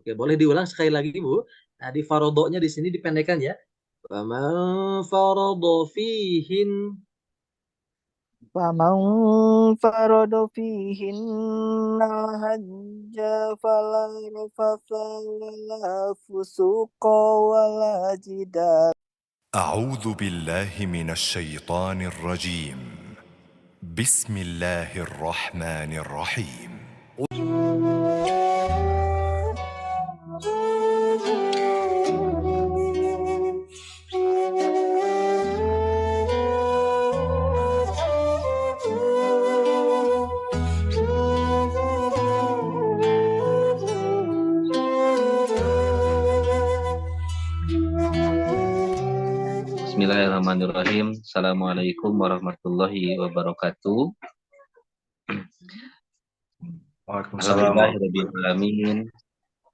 Oke, boleh diulang sekali lagi, Bu. Nah, di farodonya di sini dipendekkan ya. Faman farodo fihin. فمن فرض فيهن الحج فلا رفث ولا فسوق ولا جدال. أعوذ بالله من الشيطان الرجيم. بسم الله الرحمن الرحيم. Bismillahirrahmanirrahim. Assalamualaikum warahmatullahi wabarakatuh. Waalaikumsalam Alhamdulillahirabbil warahmatullahi alamin.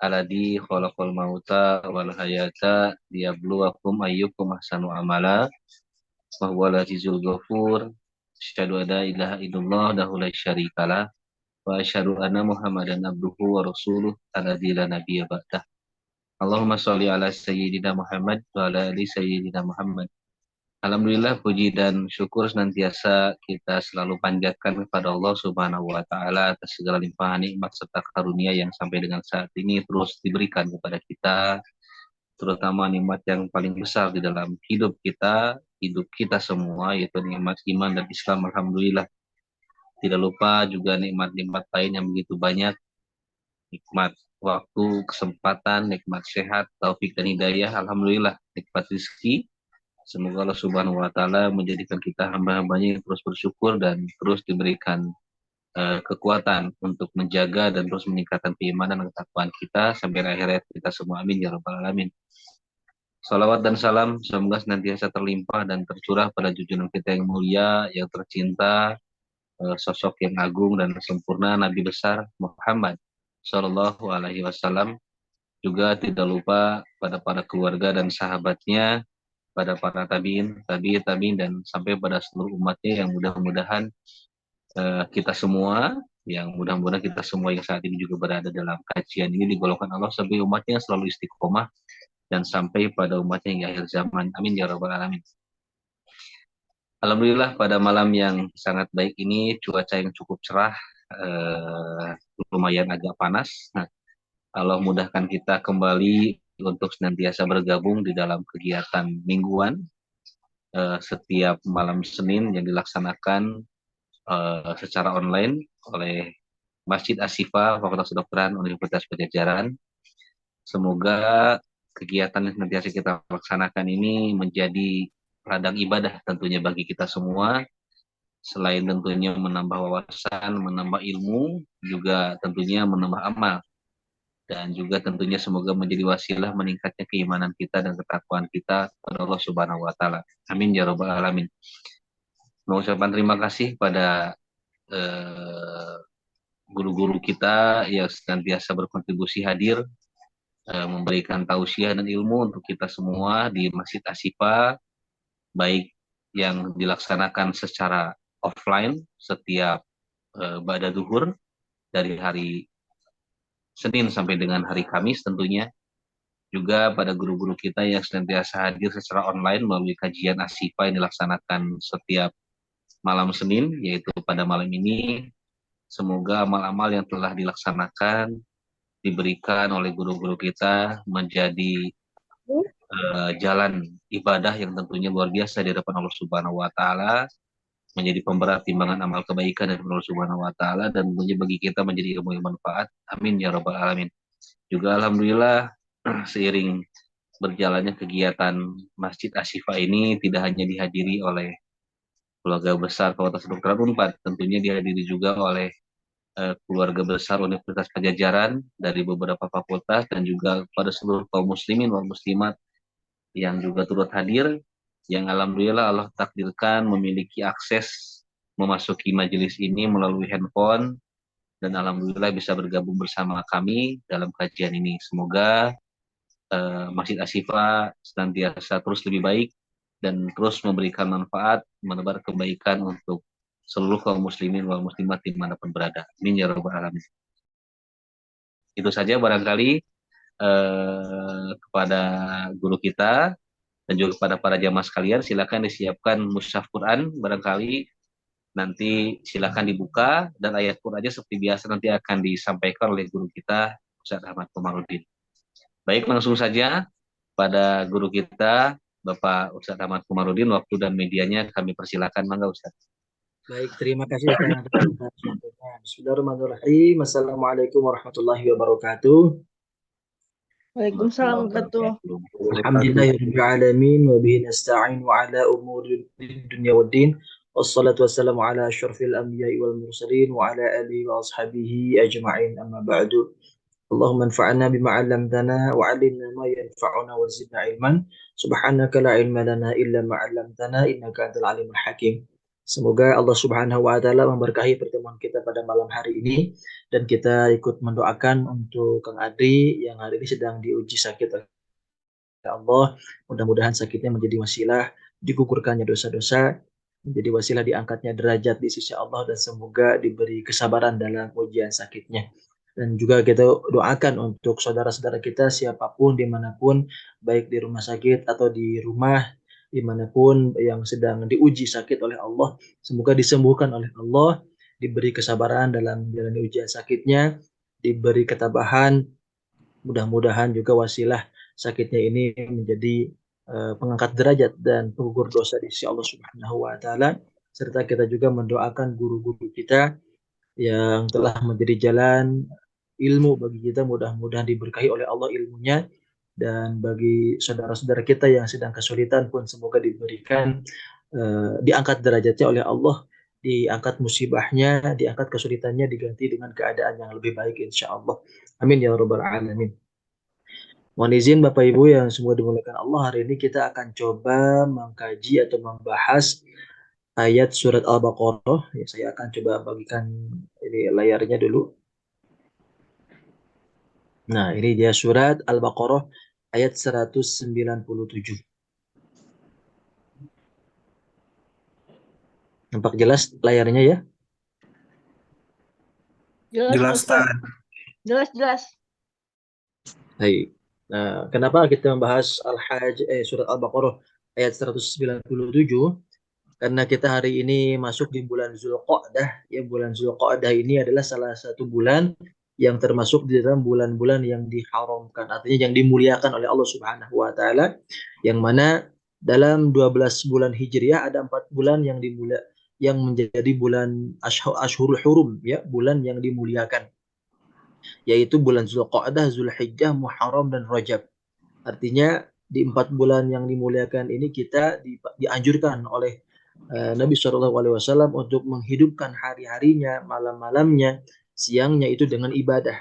Alladzi khalaqal mauta wal hayata liyabluwakum ayyukum ahsanu amala. Wa huwal azizul ghafur. Asyhadu an la ilaha illallah wahdahu la syarikalah wa asyhadu anna Muhammadan abduhu wa rasuluh alladzi la nabiyya ba'dah. Allahumma shalli ala sayyidina Muhammad wa ala ali sayyidina Muhammad. Alhamdulillah puji dan syukur senantiasa kita selalu panjatkan kepada Allah Subhanahu wa taala atas segala limpahan nikmat serta karunia yang sampai dengan saat ini terus diberikan kepada kita, terutama nikmat yang paling besar di dalam hidup kita semua, yaitu nikmat iman dan Islam. Alhamdulillah. Tidak lupa juga nikmat-nikmat lain yang begitu banyak, nikmat waktu, kesempatan, nikmat sehat, taufik dan hidayah. Alhamdulillah, nikmat rezeki. Semoga Allah Subhanahu wa taala menjadikan kita hamba-hambanya yang terus bersyukur dan terus diberikan kekuatan untuk menjaga dan terus meningkatkan keimanan dan ketakwaan kita sampai akhir hayat kita semua. Amin ya rabbal alamin. Salawat dan salam semoga senantiasa terlimpah dan tercurah pada junjungan kita yang mulia, yang tercinta, sosok yang agung dan sempurna Nabi besar Muhammad Shallallahu Alaihi Wasallam. Juga tidak lupa pada para keluarga dan sahabatnya, pada para tabiin dan sampai pada seluruh umatnya yang mudah-mudahan kita semua yang saat ini juga berada dalam kajian ini digolongkan Allah sebagai umatnya yang selalu istiqomah dan sampai pada umatnya yang akhir zaman. Amin ya rabbal alamin. Alhamdulillah pada malam yang sangat baik ini cuaca yang cukup cerah, lumayan agak panas. Nah, Allah mudahkan kita kembali untuk senantiasa bergabung di dalam kegiatan mingguan setiap malam Senin yang dilaksanakan secara online oleh Masjid Ashifa Fakultas Kedokteran Universitas Padjadjaran. Semoga kegiatan yang senantiasa kita laksanakan ini menjadi ladang ibadah tentunya bagi kita semua, selain tentunya menambah wawasan, menambah ilmu, juga tentunya menambah amal, dan juga tentunya semoga menjadi wasilah meningkatnya keimanan kita dan ketakwaan kita kepada Allah Subhanahu wa taala. Amin ya rabbal alamin. Mengucapkan terima kasih pada guru-guru kita yang senantiasa berkontribusi hadir memberikan tausiah dan ilmu untuk kita semua di Masjid Ashifa, baik yang dilaksanakan secara offline setiap ba'da duhur dari hari Senin sampai dengan hari Kamis tentunya, juga pada guru-guru kita yang senantiasa hadir secara online melalui kajian Ashifa yang dilaksanakan setiap malam Senin, yaitu pada malam ini. Semoga amal-amal yang telah dilaksanakan diberikan oleh guru-guru kita menjadi jalan ibadah yang tentunya luar biasa di hadapan Allah Subhanahu wa taala, menjadi pemberat timbangan amal kebaikan dari Allah Subhanahu wa taala, dan tentunya bagi kita menjadi ilmu yang manfaat. Amin ya rabbal alamin. Juga alhamdulillah seiring berjalannya kegiatan Masjid Ashifa ini tidak hanya dihadiri oleh keluarga besar Fakultas Kedokteran Unpad, tentunya dihadiri juga oleh keluarga besar Universitas Padjadjaran dari beberapa fakultas, dan juga pada seluruh kaum muslimin wal muslimat yang juga turut hadir, yang alhamdulillah Allah takdirkan memiliki akses memasuki majelis ini melalui handphone, dan alhamdulillah bisa bergabung bersama kami dalam kajian ini. Semoga Masjid Ashifa senantiasa terus lebih baik dan terus memberikan manfaat, menebar kebaikan untuk seluruh kaum muslimin wal muslimat dimanapun berada. Amin ya rabbal alamin. Itu saja barangkali kepada guru kita dan juga kepada para jamaah sekalian, silakan disiapkan mushaf Quran barangkali nanti silakan dibuka dan ayat Qurannya seperti biasa nanti akan disampaikan oleh guru kita Ustaz Ahmad Komarudin. Baik, langsung saja pada guru kita Bapak Ustaz Ahmad Komarudin, waktu dan medianya kami persilakan, mangga Ustaz. Baik, terima kasih Ustaz atas waktunya. Bismillahirrahmanirrahim. Assalamualaikum warahmatullahi wabarakatuh. Waalaikumsalam warahmatullahi Alhamdulillahirabbil alamin wa bihi nasta'in wa ala umuri dunya waddin. Wassalatu wassalamu ala asyrafil anbiya'i wal mursalin wa ala alihi wa ashabihi ajma'in, amma ba'du. Allahumma anfa'na bima 'allamtana wa 'allimna ma yanfa'una wa zidna ilman. Subhanaka la ilma lana illa ma 'allamtana innaka antal alimul hakim. Semoga Allah Subhanahu wa taala memberkahi pertemuan kita pada malam hari ini, dan kita ikut mendoakan untuk Kang Adri yang hari ini sedang diuji sakit oleh Allah. Mudah-mudahan sakitnya menjadi wasilah digugurkannya dosa-dosa, menjadi wasilah diangkatnya derajat di sisi Allah, dan semoga diberi kesabaran dalam ujian sakitnya. Dan juga kita doakan untuk saudara-saudara kita siapapun dimanapun, baik di rumah sakit atau di rumah, dimanapun yang sedang diuji sakit oleh Allah, semoga disembuhkan oleh Allah, diberi kesabaran dalam menjalani ujian sakitnya, diberi ketabahan. Mudah-mudahan juga wasilah sakitnya ini menjadi pengangkat derajat dan penggugur dosa di sisi Allah Subhanahu wa taala. Serta kita juga mendoakan guru-guru kita yang telah menjadi jalan ilmu bagi kita, mudah-mudahan diberkahi oleh Allah ilmunya, dan bagi saudara-saudara kita yang sedang kesulitan pun semoga diberikan diangkat derajatnya oleh Allah, diangkat musibahnya, diangkat kesulitannya, diganti dengan keadaan yang lebih baik insya Allah. Amin ya rabbal alamin. Mohon izin Bapak Ibu yang semua dimuliakan Allah, hari ini kita akan coba mengkaji atau membahas ayat surat Al-Baqarah. Ya, saya akan coba bagikan ini layarnya dulu. Nah, ini dia surat Al-Baqarah ayat 197. Nampak jelas layarnya ya? Jelas, jelas. Baik. Nah, kenapa kita membahas surat Al-Baqarah ayat 197? Karena kita hari ini masuk di bulan Zulqa'dah. Ya, bulan Zulqa'dah ini adalah salah satu bulan yang termasuk di dalam bulan-bulan yang diharamkan, artinya yang dimuliakan oleh Allah Subhanahu wa taala, yang mana dalam 12 bulan Hijriah ada 4 bulan yang yang menjadi bulan Ashhurul Hurum, ya, bulan yang dimuliakan, yaitu bulan Zulqa'dah, Zulhijjah, Muharram dan Rajab. Artinya di 4 bulan yang dimuliakan ini kita dianjurkan oleh Nabi SAW untuk menghidupkan hari-harinya, malam-malamnya, siangnya itu dengan ibadah,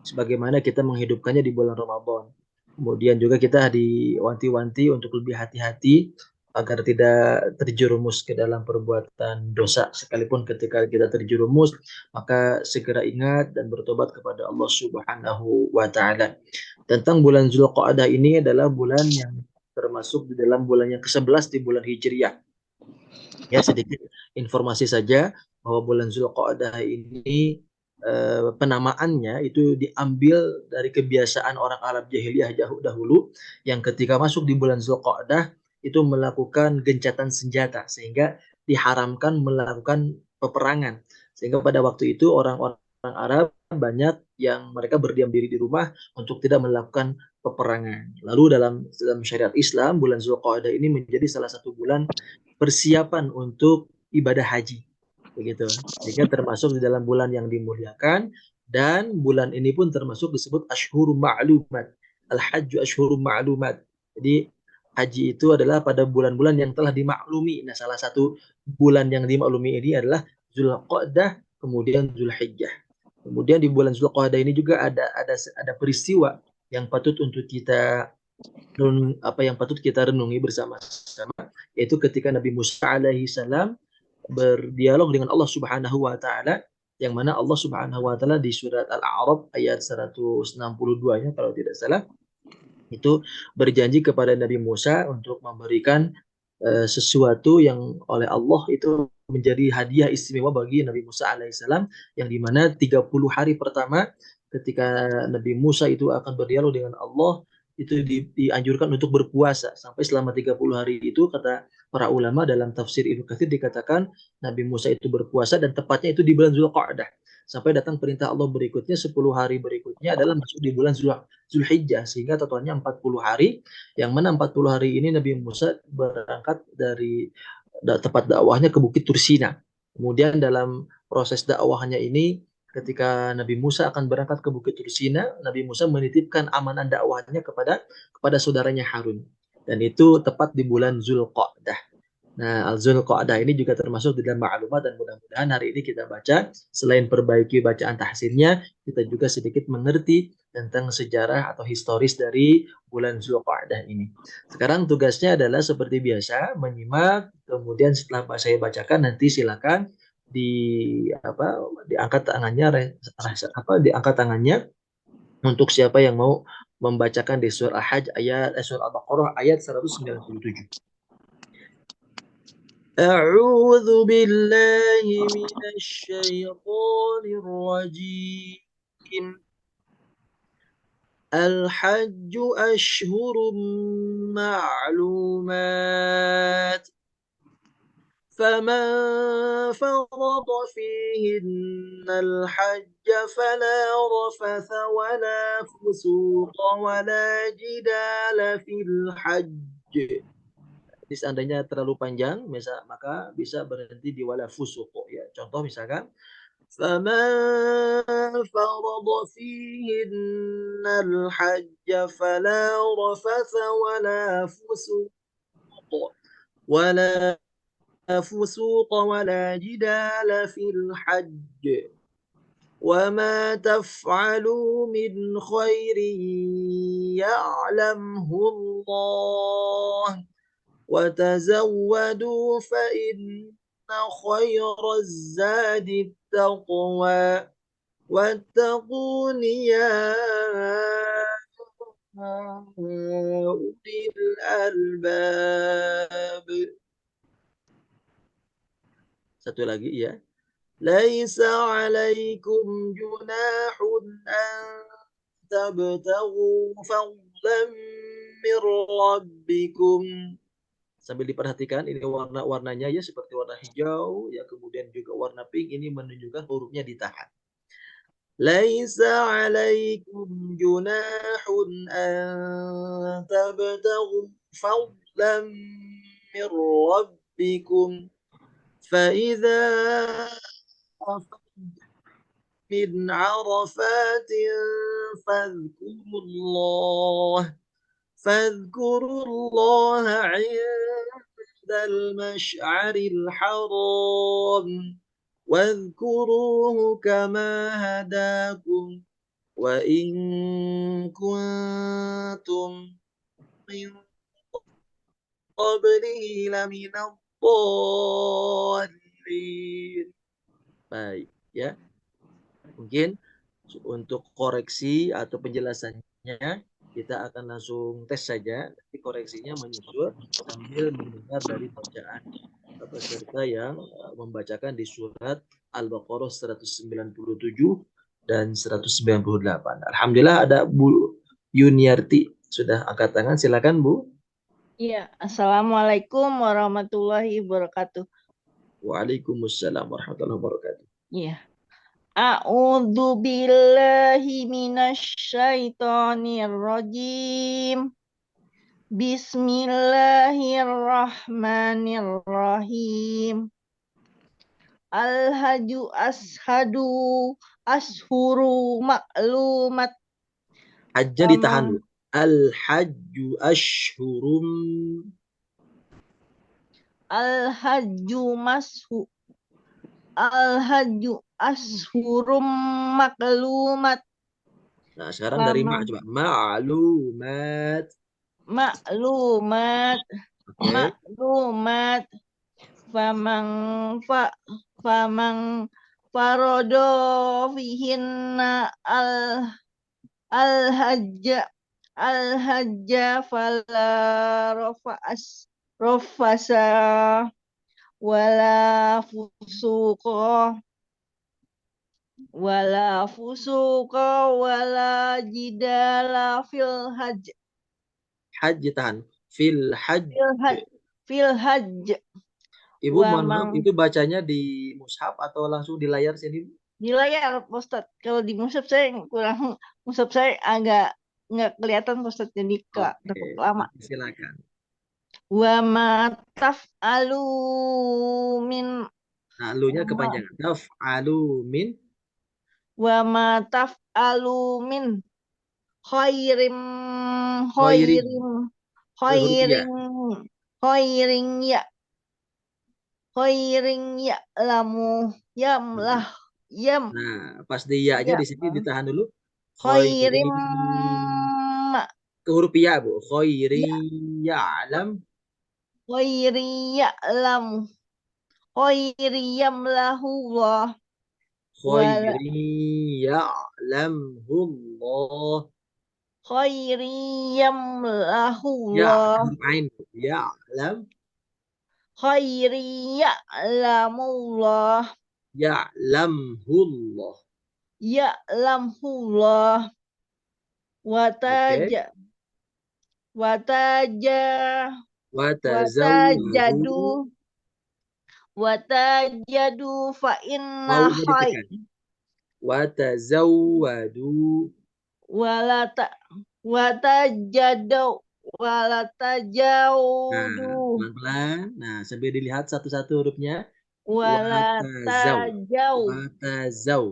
sebagaimana kita menghidupkannya di bulan Ramadan. Kemudian juga kita diwanti-wanti untuk lebih hati-hati agar tidak terjerumus ke dalam perbuatan dosa. Sekalipun ketika kita terjerumus, maka segera ingat dan bertobat kepada Allah Subhanahu wa taala. Tentang bulan Zulqa'dah ini adalah bulan yang termasuk di dalam bulan yang ke-11 di bulan Hijriah. Ya, sedikit informasi saja bahwa bulan Zulqa'dah ini penamaannya itu diambil dari kebiasaan orang Arab jahiliyah jauh dahulu, yang ketika masuk di bulan Zulqa'dah itu melakukan gencatan senjata, sehingga diharamkan melakukan peperangan. Sehingga pada waktu itu orang-orang Arab banyak yang mereka berdiam diri di rumah untuk tidak melakukan peperangan. Lalu dalam syariat Islam, bulan Zulqa'dah ini menjadi salah satu bulan persiapan untuk ibadah haji, begitu. Sehingga termasuk di dalam bulan yang dimuliakan, dan bulan ini pun termasuk disebut Ashhurul Ma'lumat. Al-Hajju Ashhurul Ma'lumat. Jadi haji itu adalah pada bulan-bulan yang telah dimaklumi. Nah, salah satu bulan yang dimaklumi ini adalah Zulqa'dah, kemudian Zulhijjah. Kemudian di bulan Zulqa'dah ini juga ada peristiwa yang patut untuk kita renungi bersama-sama, yaitu ketika Nabi Musa alaihi salam berdialog dengan Allah Subhanahu wa taala, yang mana Allah Subhanahu wa taala di surat Al-A'raf ayat 162 ya kalau tidak salah, itu berjanji kepada Nabi Musa untuk memberikan sesuatu yang oleh Allah itu menjadi hadiah istimewa bagi Nabi Musa alaihissalam, yang dimana 30 hari pertama ketika Nabi Musa itu akan berdialog dengan Allah, itu dianjurkan untuk berpuasa sampai selama 30 hari. Itu kata para ulama dalam tafsir Ibnu Katsir dikatakan Nabi Musa itu berpuasa dan tepatnya itu di bulan Zulqa'dah. Sampai datang perintah Allah berikutnya 10 hari berikutnya adalah masuk di bulan Zulhijjah, sehingga totalnya 40 hari, yang mana 40 hari ini Nabi Musa berangkat dari tempat dakwahnya ke Bukit Tursina. Kemudian dalam proses dakwahnya ini, ketika Nabi Musa akan berangkat ke Bukit Tursina, Nabi Musa menitipkan amanah dakwahnya kepada saudaranya Harun. Dan itu tepat di bulan Zulqa'dah. Nah, Al-Zulqa'dah ini juga termasuk di dalam maklumat, dan mudah-mudahan hari ini kita baca, selain perbaiki bacaan tahsinnya, kita juga sedikit mengerti tentang sejarah atau historis dari bulan Zulqa'dah ini. Sekarang tugasnya adalah seperti biasa, menyimak, kemudian setelah saya bacakan nanti silakan diangkat tangannya untuk siapa yang mau membacakan di surah surah Al-Baqarah ayat 197. أعوذ بالله من الشيطان الرجيم. الحج أشهر معلومات، فمن فرض فيهن الحج فلا رفث ولا فسوق ولا جدال في الحج. Jadi seandainya terlalu panjang, maka bisa berhenti di wala fusuq, ya. Contoh misalkan فَمَنْ فَرَضَ فِيهِنَّ الْحَجَّ فَلَا رَفَثَ وَلَا فُسُوقَ وَلَا جِدَالَ فِي الْحَجِّ وَمَا تَفْعَلُوا مِنْ خَيْرٍ يَعْلَمْهُ اللَّهُ وَتَزَوَّدُوا فَإِنَّ خَيْرَ الزَّادِ التَّقْوَى وَاتَّقُونِ يَا أُولِي الْأَلْبَابِ. Satu lagi ya. لَيْسَ عَلَيْكُمْ جُنَاحٌ أَن تَبْتَغُوا فَضْلًا مِّن رَّبِّكُمْ. Sambil diperhatikan, ini warna-warnanya ya, seperti warna hijau ya, kemudian juga warna pink, ini menunjukkan hurufnya ditahan. Laisa 'alaikum junahun an tabtaghu fadlan min rabbikum fa idza min 'arafatin فاذكروا الله عند المشعر الحرام واذكروه كما هداكم وإن كنتم من قبله لمن الضالين. Baik ya, mungkin untuk koreksi atau penjelasannya kita akan langsung tes saja, nanti koreksinya menyusul sambil mendengar dari bacaan peserta yang membacakan di surat Al-Baqarah 197 dan 198. Alhamdulillah ada Bu Yuniarti sudah angkat tangan, silakan Bu. Iya, Assalamualaikum warahmatullahi wabarakatuh. Waalaikumsalam warahmatullahi wabarakatuh. Iya. A'udzu billahi minasyaitonir rajim. Bismillahirrahmanirrahim. Al-haju ashuru ma'lumat. Hajjnya ditahan dulu. Al-hajju ashhurum. Al-hajju ashurum maklumat. Nah, sekarang dari ma' coba. Ma'lumat. Maklumat. Okay. Maklumat. Famang farodo fihinna al-hajja fala rofasa wala fusuqa wala fusuqa wala jidala fil hajj. Hajj tahan. Fil hajj. Fil hajj. Ibu Wa mohon maaf, man itu bacanya di mushaf atau langsung di layar sini? di layar Pak Ustadz. Kalau di mushaf saya kurang, mushaf saya agak nggak kelihatan Pak Ustadz, jadi Oke, lama. silakan. Wa ma taf'alu min Nah, lu-nya kepanjangan. Taf'alu min. wa ma taf'alu min khairim Khairin. Huruf ya. khairin khairin ya khairin ya'lamu yamlah yam Nah, pas di ya-nya ya di sini ditahan dulu. khairim Khairin. Ke huruf ya, Bu. ya Khairin ya'lam. khairin ya'lamu khairin yamlahu Allah wala Khairin ya'lamhullah. khairin yamlahu Ya, Allah huruf ain. Ya'lam. khairin ya'lamu Allah Ya'lamhullah. ya'lamhu Allah Oke. wataja wataja Watazawwadu. watajadu watajadu fa inna Wawunya khay ditekan. Watazawwadu. walata watajadu walatajaudu Nah, pelan-pelan. Nah, sambil dilihat satu-satu hurufnya. Watazaw. walatajau Watazaw.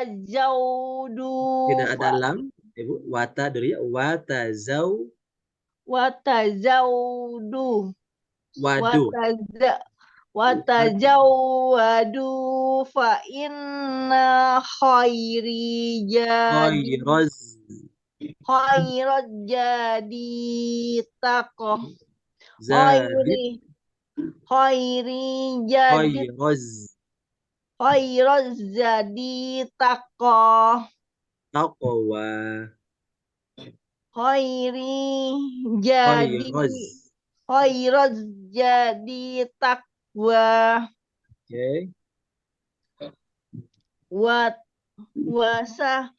walatajaudu Tidak ada fa lam. Ibu, wata dulu ya. Watazaw. watajaudu Wadu. watajawadu fa inna khairi jadi Khairaz. khairat jadi takoh Zadid. khairi jadi Khairaz. khairat jadi takoh Taqwa. khairi jadi Khairaz. khairat jadi takwa Oke. wat wasakuni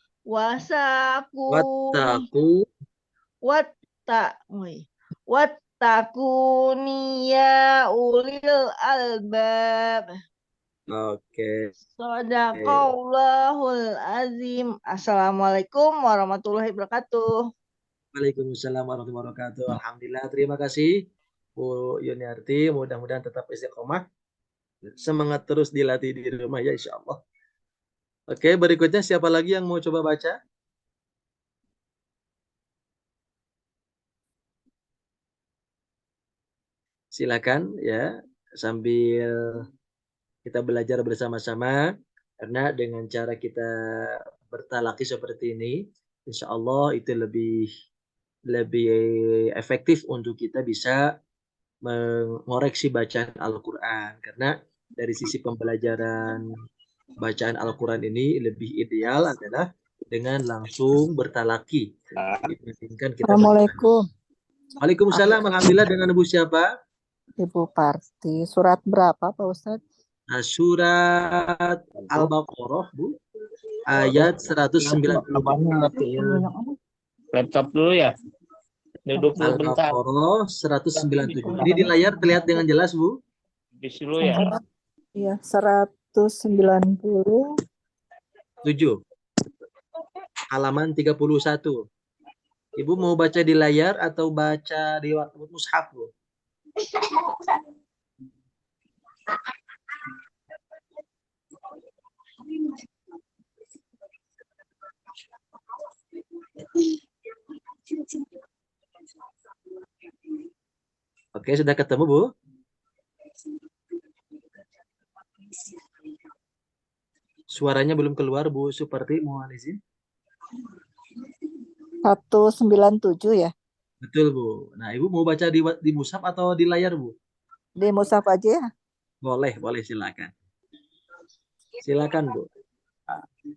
Wattaqu. wattakuni ya ulil albab. Oke. Shadaqallahul azim. Assalamualaikum warahmatullahi wabarakatuh. Waalaikumsalam warahmatullahi wabarakatuh. Alhamdulillah, terima kasih Bu Yuniarti. Mudah-mudahan tetap istiqomah. Semangat terus dilatih di rumah ya, insya Allah. Oke, berikutnya siapa lagi yang mau coba baca? Silakan ya, sambil kita belajar bersama-sama. Karena dengan cara kita bertalaki seperti ini, insya Allah itu lebih efektif untuk kita bisa mengoreksi bacaan Al-Quran. Karena dari sisi pembelajaran bacaan Al-Quran ini lebih ideal adalah dengan langsung bertalaki dibandingkan kita. Assalamualaikum. Waalaikumsalam. Alhamdulillah, dengan Ibu siapa? Ibu Parti. Surat berapa Pak Ustadz? Nah, surat Al-Baqarah, Bu. Ayat 190. Laptop dulu ya. Duduk dulu bentar. Al-Baqarah 197. Ini di layar terlihat dengan jelas, Bu? Bis dulu ya. Iya, 190. 7. Halaman 31. Ibu mau baca di layar atau baca di mushaf, Bu? Oke, sudah ketemu, Bu? Suaranya belum keluar, Bu Suparti, mohon izin. 197 ya. Betul, Bu. Nah, Ibu mau baca di mushaf atau di layar, Bu? Di mushaf aja ya. Boleh, silakan. Silakan, Bu.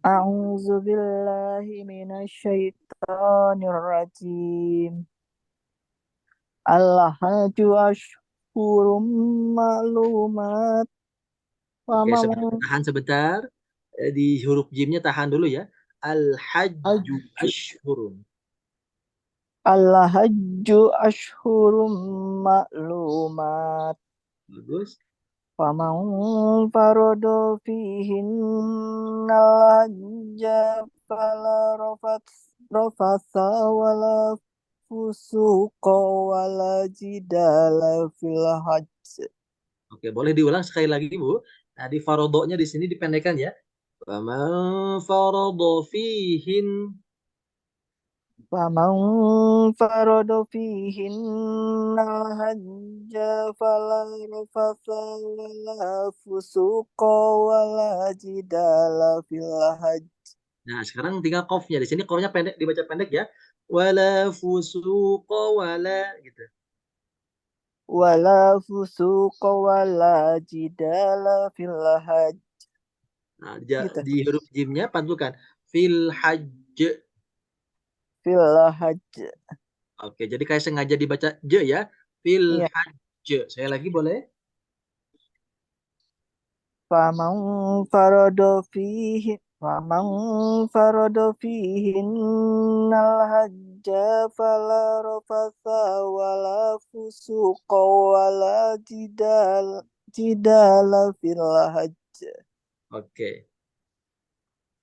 A'udzubillahi minasyaitonirrajim. Al-hajju ashhurum ma'lumat. Oke, tahan sebentar. Di huruf jimnya tahan dulu ya. Al-hajju ashhurun. Al-hajju ashhurum ma'lumat. Bagus. Faman farada fihinna al-hajja fala rafatha wala fusuqa wala jidala fil hajj. Oke, boleh diulang sekali lagi, Bu. Nah, di farodonya di sini dipendekkan ya. Faman farada fihin. Faman farada fihinna al-hajja fala rafatha wala fusuqa wala jidala fil hajj. Nah, sekarang tinggal qafnya. Di sini qafnya pendek, dibaca pendek ya. Wala fusuqa wala gitu. Wala fusuqa wala jidala fil hajj. Nah, Gitu. di huruf jimnya pantulkan fil hajj. Fil hajj. Oke, jadi kayak sengaja dibaca je ya. Fil Iya. hajj. Saya lagi boleh? Faman farada fihi Faman farada fihinnal hajja fala rafatha wala fusuqa wala jidala fil hajj. Oke.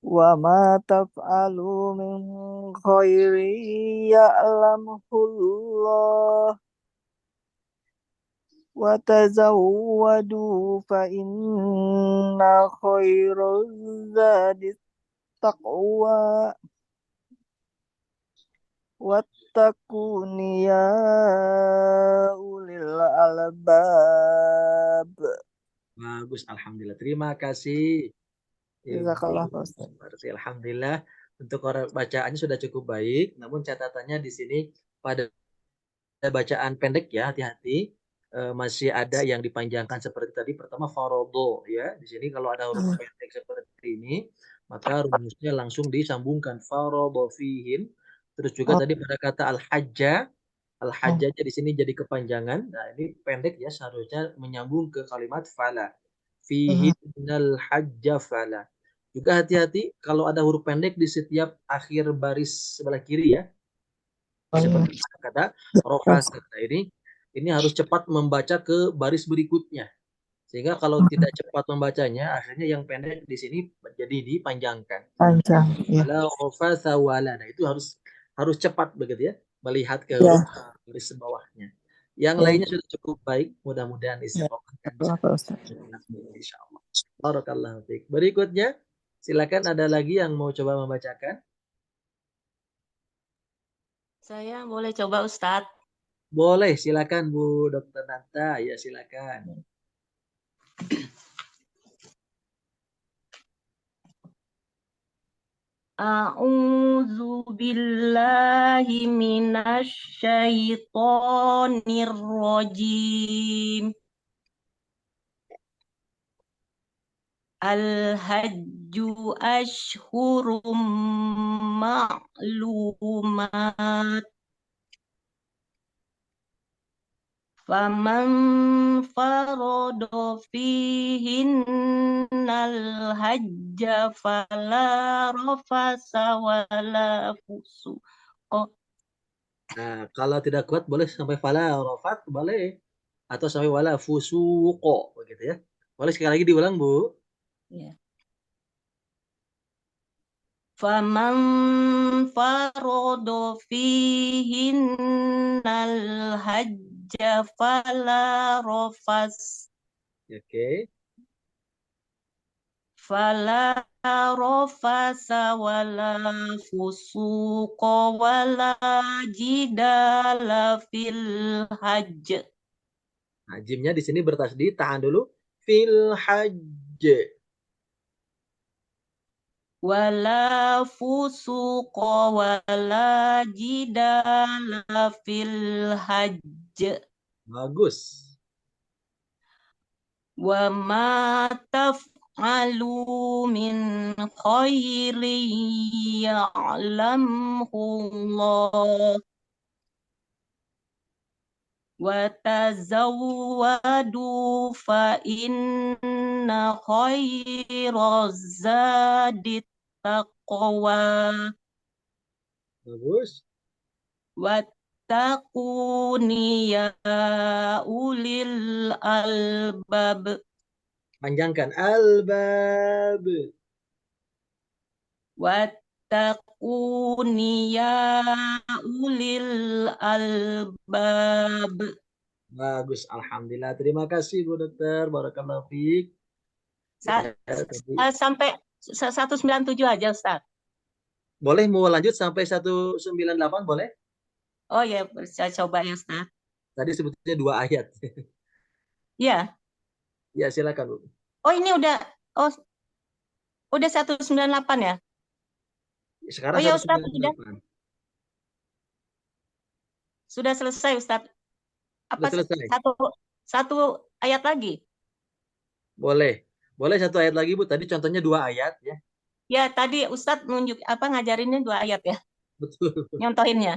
Wa ma taf'alu min khairi ya'lamuhullah wa tazawwadu fa inna khairaz zadi taqwa wattaquni ya ulil albab. Bagus, alhamdulillah. Terima kasih, Jazakallah Ibu. Ustaz. Alhamdulillah untuk orang bacaannya sudah cukup baik, namun catatannya di sini pada bacaan pendek ya, hati-hati. Masih ada yang dipanjangkan seperti tadi. Pertama farodo ya. Di sini kalau ada huruf pendek seperti ini, maka rumusnya langsung disambungkan farodo fihin. Terus juga Oh, tadi pada kata al-hajja, al-hajjanya di sini jadi kepanjangan. Nah, ini pendek ya, seharusnya menyambung ke kalimat fala. Fihinnal hajja fala. Juga hati-hati kalau ada huruf pendek di setiap akhir baris sebelah kiri ya. Seperti kata rofasa. Nah, ini harus cepat membaca ke baris berikutnya. Sehingga kalau tidak cepat membacanya, akhirnya yang pendek di sini jadi dipanjangkan. panjang ya. Wala rofasa wala. Nah, itu harus cepat begitu ya, melihat ke Ya, huruf baris bawahnya. Yang ya, lainnya sudah cukup baik, mudah-mudahan ya. istiqomah dan bisa Apa Ustaz? insyaallah. Barakallahu fiik. Berikutnya, silakan ada lagi yang mau coba membacakan? Saya boleh coba Ustadz. Boleh, silakan Bu Dokter Nanta. Ya, silakan. A'udzu billahi minasy syaithanir rajim. Al-hajju ashhurum ma'lumat. Faman farada fihinnal hajja fala rafasa wala fusuqa. Nah, kalau tidak kuat boleh sampai fala rafat, boleh. Atau sampai wala fusuqo, begitu ya. Boleh sekali lagi diulang, Bu. Ya. Faman farada fihinnal hajja fala rafas Oke. fala rafasa wala fusuqa wala jidala fil hajj. Nah, jimnya di sini bertasdid, tahan dulu. Fil hajj. Wala fusuqa wala jidala fil hajj. Bagus. Wa ma taf'alu min khairin ya'lamhu Allah وتزودوا فإن خير الزاد التقوى Bagus. واتقون يا أولي الألباب Panjangkan. Albab. واتقون يا أولي الألباب. Bagus. Alhamdulillah. Terima kasih Bu Dokter. Barakallahu fiik. Sa- Ya, tadi. Sampai 197 aja Ustaz. Boleh mau lanjut sampai 198 boleh? Oh ya, saya coba ya Ustaz. Tadi sebetulnya 2 ayat. Ya. Ya, silakan Bu. Oh ini udah 198 ya? Sekarang Oh ya Ustaz, 198. sudah selesai Ustaz. Apa Sudah selesai? satu ayat lagi? Boleh. Boleh 1 ayat lagi Bu. Tadi contohnya 2 ayat ya. Ya tadi Ustaz ngajarinnya 2 ayat ya, Betul. nyontohinnya.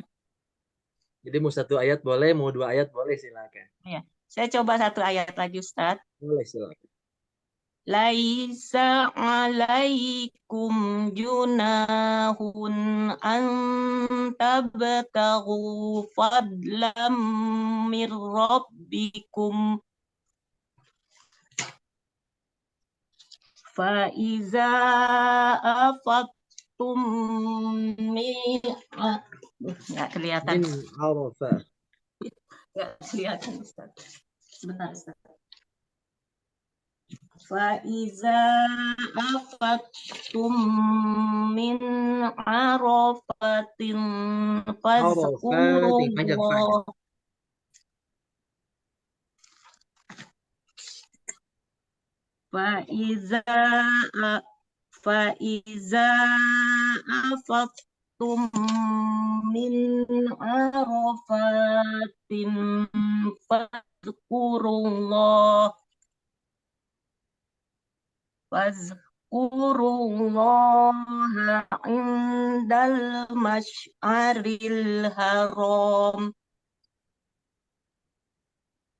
Jadi mau 1 ayat boleh, mau 2 ayat boleh, silakan. Ya, saya coba 1 ayat lagi Ustaz. Boleh, silakan. Laisa alaikum junahun an tabtaghu fadlam mir rabbikum fa iza afattum nggak kelihatan. Min Arafah. Nggak kelihatan Ustaz. Sebentar Ustaz. فَإِذَا أَفَضْتُم مِّنْ عَرَفَةٍ فاذكروا panjang. الله فَإِذَا أَفَضْتُم مِّنْ عَرَفَةٍ فاذكروا الله عند المشعر الحرام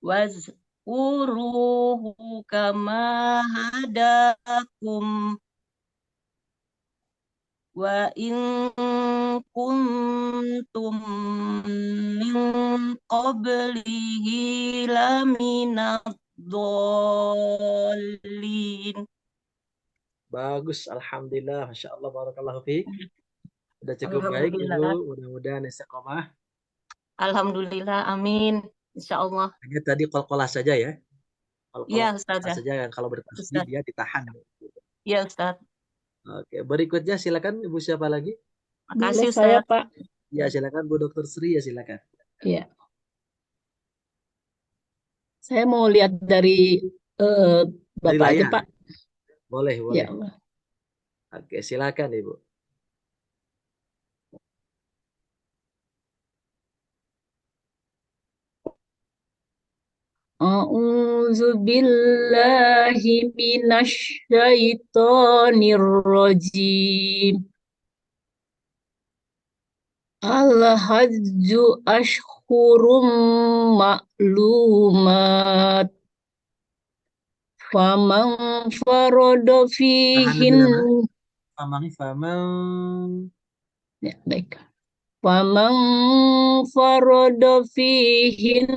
واذكروه كما هداكم وإن كنتم من قبله لمن الضالين. Bagus, alhamdulillah, masya Allah, barakallahu fiik. Sudah cukup baik Ibu, mudah-mudahan istiqomah. Alhamdulillah, amin. Insya Allah. Hanya tadi qalqalah saja ya. Iya Ustaz. Saja kan kalau bertasbih dia ditahan. Iya Ustaz. Oke, berikutnya silakan Ibu siapa lagi? Makasih saya Ustaz. Pak. Ya silakan Bu Dokter Sri ya silakan. Iya. Saya mau lihat dari Bapak aja layar. Pak. Boleh. Ya. Oke, silakan Ibu. A'udzu billahi minasy syaithanir rajim. Al-hajju ashhurum ma'lumat. Faman farada fihin. Ya, baik. Faman farada fihin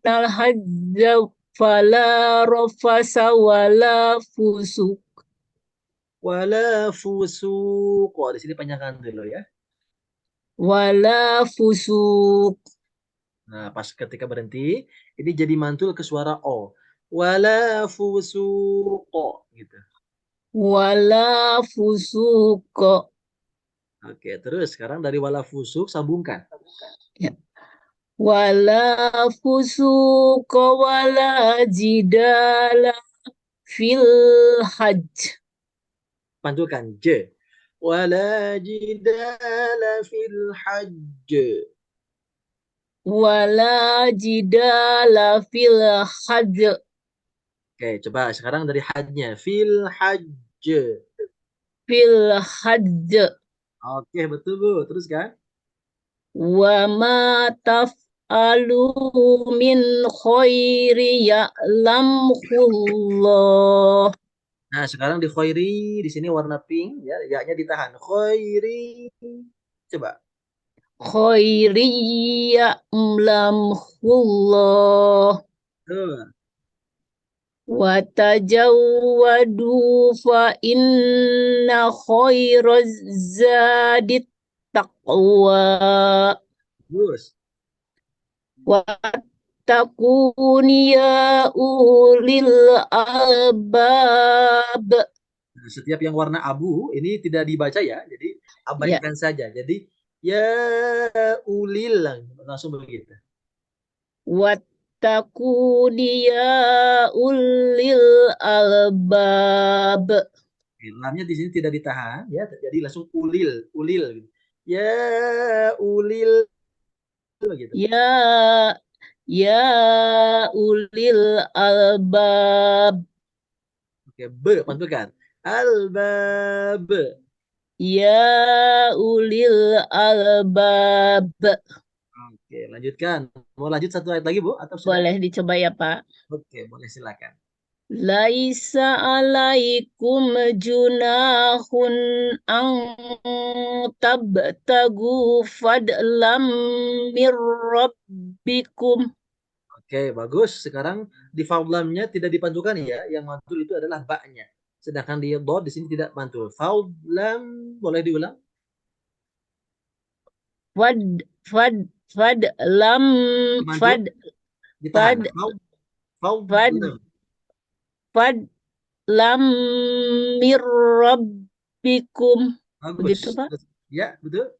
al-hajja fala rafasa wala fusuq. Wala fusuq. Di sini panjangkan dulu ya. Wala fusuq. Nah, pas ketika berhenti, ini jadi mantul ke suara O. Wala fusuq gitu. Wala fusuq. Oke, terus sekarang dari wala fusuq sambungkan. Ya. Wala fusuq wala jidala fil hajj. Pantulkan J. Wala jidala fil hajj. Wala jidala fil hajj. Oke, coba sekarang dari hajnya. Fil hajj. Fil hajj. Oke, betul Bu. Terus kan? Wa ma taf'alu min khairi ya'lamhullah. Nah, sekarang di khairi di sini warna pink ya, ya-nya ditahan. Khairi. Coba. Khairi ya'lamhullah. Tuh. Wa tajawwadu fa inna khairaz zadit taqwa. Bagus. Wattaqun ya ulil albab. Nah, setiap yang warna abu ini tidak dibaca ya, jadi Ya, abaikan saja. Jadi ya ulil langsung begitu. wattaqun ya ulil albab. Oke, lamnya di sini tidak ditahan ya, jadi langsung ulil, ulil gitu. Ya ulil gitu. Ya ulil albab. Oke, B pantulkan. Albab. Ya ulil albab. Oke, lanjutkan. Mau lanjut satu ayat lagi, Bu? Atau sudah? Boleh dicoba ya, Pak? Oke, boleh silakan. Laisa alaikum junahun ang tabtagu fadlam mir rabbikum. Oke, bagus. Sekarang di faulamnya tidak dipantulkan ya. Yang mantul itu adalah baknya. Sedangkan di dot di sini tidak mantul. Faulam boleh diulang? Fadlam Mantul ditahan. fad Faulam. fadlam mir rabbikum. Begitu, Bagus. Pak? Ya, betul.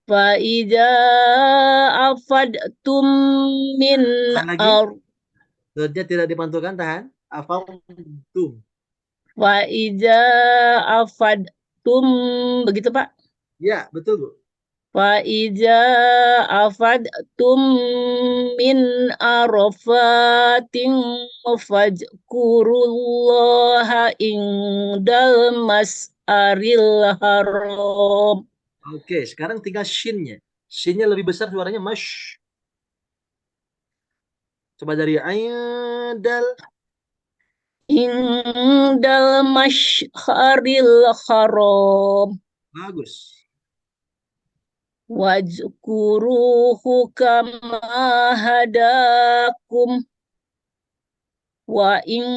Fa'idha afadtum min Tahan lagi. Dotnya tidak dipantulkan, tahan. Afautum. Fa'idha afadtum. Begitu, Pak? Ya, betul, Bu. Fa'idha afadtum min arafatin fajkurullaha indal mas'aril haram. Oke, sekarang tinggal shinnya. Shinnya lebih besar suaranya mash. Coba dari ayadal. Indal masyaril haram. Bagus. Wajkuruhu kama hadakum. Wa in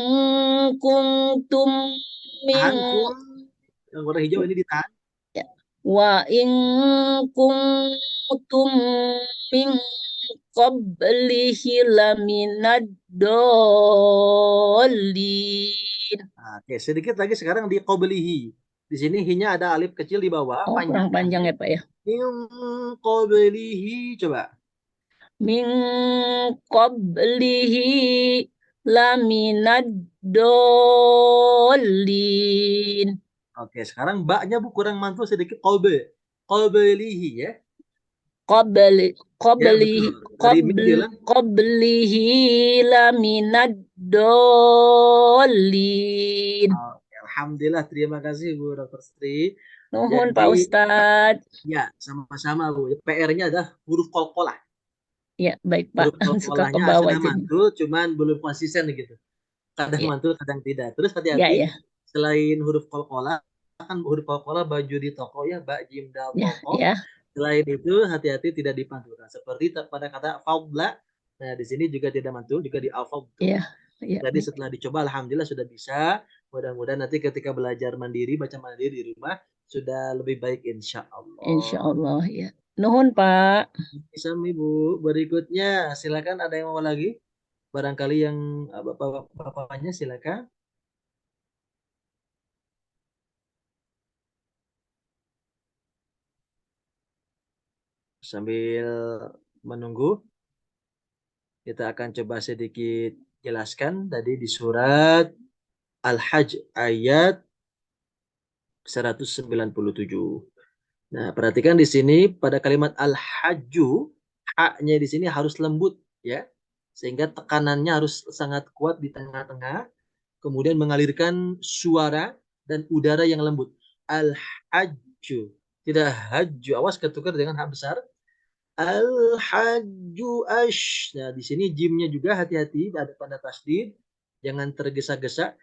kuntum min Tahan, kum. Yang warna hijau ini ditahan. wa in kuntum min qablihi laminad dolin. Oke, sedikit lagi sekarang di qoblihi. Di sini hinya ada alif kecil di bawah, Oh, panjang. kurang panjang ya, Pak ya. Min qoblihi, coba. Min qablihi laminad dolin. Oke, sekarang baknya Bu kurang mantul sedikit qoblihi ya. Qablihi Ya, betul. Dari min bilang. qablihi laminad dolin. Oke, alhamdulillah, terima kasih Bu Dr. Sri. Nuhun Jadi, Pak Ustadz. ya, sama-sama Bu. PR-nya adalah huruf qalqalah. Ya, baik Pak. Huruf Suka ke qalqalahnya bawah sudah jadi. mantul, cuman belum konsisten gitu. Kadang Ya, mantul, kadang tidak. Terus ya, hati-hati, ya. selain huruf qalqalah, kan huruf qalqalah baju di toko ya, bak, jim, dal, Ya, toko. ya. Selain itu, hati-hati tidak dipantulkan. Seperti pada kata faudla, nah di sini juga tidak mantul, juga di al-faudtu. Ya, ya. Jadi setelah dicoba, alhamdulillah sudah bisa. Mudah-mudahan nanti ketika belajar mandiri, baca mandiri di rumah, sudah lebih baik insya Allah. Insya Allah ya. Nuhun Pak. Bisa Ibu. Berikutnya, silakan ada yang mau lagi? Barangkali yang bapaknya silakan. Sambil menunggu, kita akan coba sedikit jelaskan tadi di surat Al-Hajj ayat 197. Nah, perhatikan di sini pada kalimat al-hajju, haknya di sini harus lembut ya. Sehingga tekanannya harus sangat kuat di tengah-tengah, kemudian mengalirkan suara dan udara yang lembut. Al-hajju, tidak hajju. Awas ketukar dengan hak besar. Al-hajju ash. Nah, di sini jimnya juga hati-hati, ada tanda tasdid, jangan tergesa-gesa.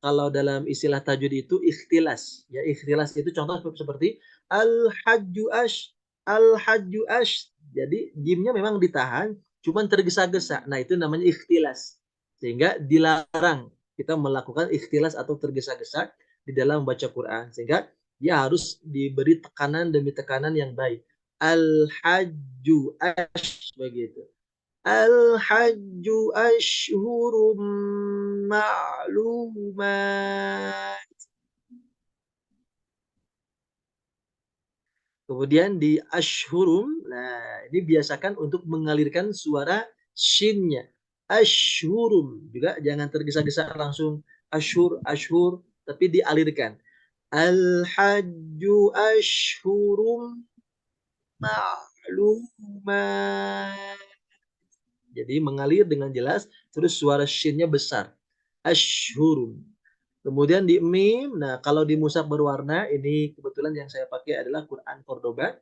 Kalau dalam istilah tajwid itu ikhtilas. Ya, ikhtilas itu contoh seperti al-hajju ash, al-hajju ash. Jadi jimnya memang ditahan, cuman tergesa-gesa. Nah, itu namanya ikhtilas. Sehingga dilarang kita melakukan ikhtilas atau tergesa-gesa di dalam membaca Quran. Sehingga dia harus diberi tekanan demi tekanan yang baik. Al-hajju ash, begitu. Al-hajju ashhurum ma'lumat. Kemudian di ashhurum, nah ini biasakan untuk mengalirkan suara shinnya. Ashhurum, juga jangan tergesa-gesa langsung ashhur, ashhur, tapi dialirkan. Al-hajju ashhurum ma'lumat. Jadi mengalir dengan jelas, terus suara shinnya besar. Ashhurum. Kemudian di mim, nah kalau di mushaf berwarna, ini kebetulan yang saya pakai adalah Quran Cordoba,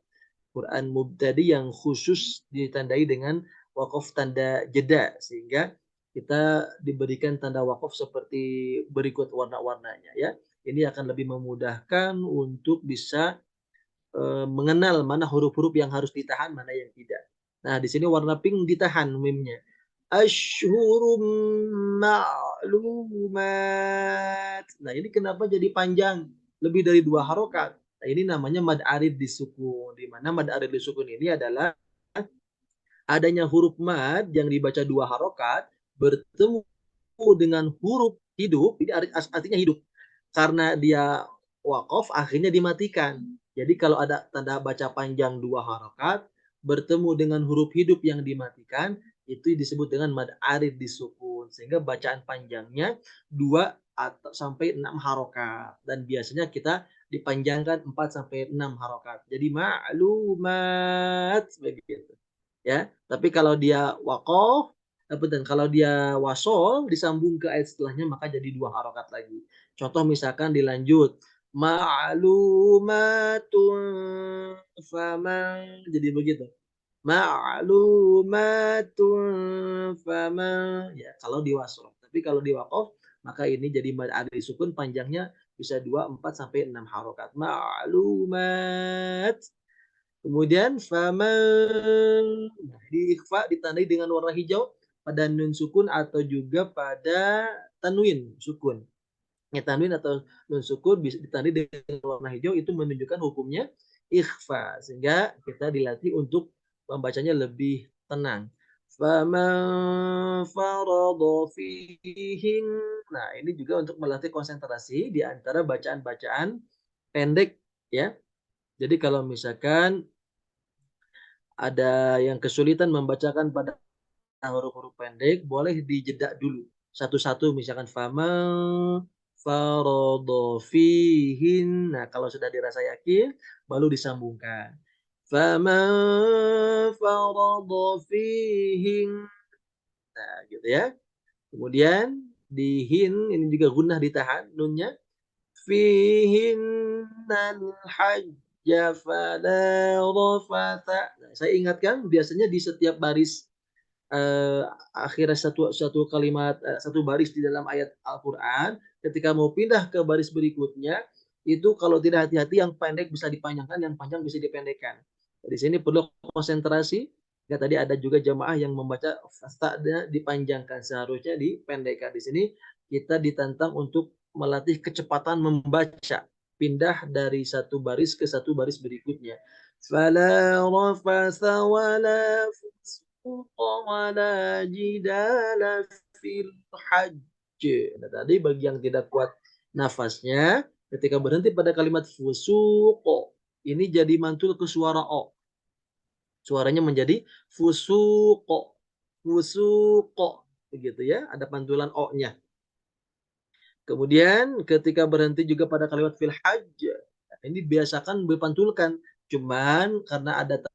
Quran Mubtadi yang khusus ditandai dengan wakaf tanda jeda, sehingga kita diberikan tanda wakaf seperti berikut warna-warnanya ya. Ini akan lebih memudahkan untuk bisa mengenal mana huruf-huruf yang harus ditahan, mana yang tidak. Nah, di sini warna pink ditahan mimnya. Ashhurum ma'lumat. Nah, ini kenapa jadi panjang? Lebih dari 2 harokat. Nah, ini namanya mad arid disukun. Di mana mad arid disukun ini adalah adanya huruf mad yang dibaca 2 harokat bertemu dengan huruf hidup, ini artinya hidup. Karena dia wakaf, akhirnya dimatikan. Jadi kalau ada tanda baca panjang 2 harokat, bertemu dengan huruf hidup yang dimatikan, itu disebut dengan mad arid disukun. Sehingga bacaan panjangnya 2 sampai 6 harokat. Dan biasanya kita dipanjangkan 4 sampai 6 harokat. Jadi ma'lumat, begitu. Ya, tapi kalau dia wakof, dan kalau dia wasol disambung ke ayat setelahnya maka jadi 2 harokat lagi. Contoh misalkan dilanjut ma'lumatun faman, jadi begitu. Ma'lumatun faman, ya kalau di wasol. Tapi kalau di wakof maka ini jadi mad arid sukun, panjangnya bisa 2, 4 sampai 6 harokat. Ma'lumat. Kemudian faman, nah, di ikhfa ditandai dengan warna hijau pada nun sukun atau juga pada tanwin sukun. Ya, tanwin atau nun sukun bisa ditandai dengan warna hijau, itu menunjukkan hukumnya ikhfa, sehingga kita dilatih untuk membacanya lebih tenang. Faman farada fihin. Nah, ini juga untuk melatih konsentrasi di antara bacaan-bacaan pendek ya. Jadi kalau misalkan ada yang kesulitan membacakan pada huruf-huruf pendek, boleh dijeda dulu satu-satu, misalkan fama faradha fihin. Nah, kalau sudah dirasa yakin baru disambungkan. Fama faradha fihin. Nah, gitu ya. Kemudian di hin ini juga gunnah ditahan nunnya. Fihinnal hajja fala rafata. Nah, saya ingatkan biasanya di setiap baris akhirnya satu kalimat, satu baris di dalam ayat Al-Qur'an, ketika mau pindah ke baris berikutnya, itu kalau tidak hati-hati yang pendek bisa dipanjangkan, yang panjang bisa dipendekkan. Di sini perlu konsentrasi. Ya, tadi ada juga jamaah yang membaca fasta'nya dipanjangkan, seharusnya dipendekkan. Di sini kita ditantang untuk melatih kecepatan membaca, pindah dari satu baris ke satu baris berikutnya. Fala rafasa wala wala jidala fil hajj. Nah, tadi bagi yang tidak kuat nafasnya, ketika berhenti pada kalimat fusuqo, ini jadi mantul ke suara o. Suaranya menjadi fusuqo, fusuqo, begitu ya, ada pantulan o-nya. Kemudian ketika berhenti juga pada kalimat fil hajj, ini biasakan berpantulkan. Cuman karena ada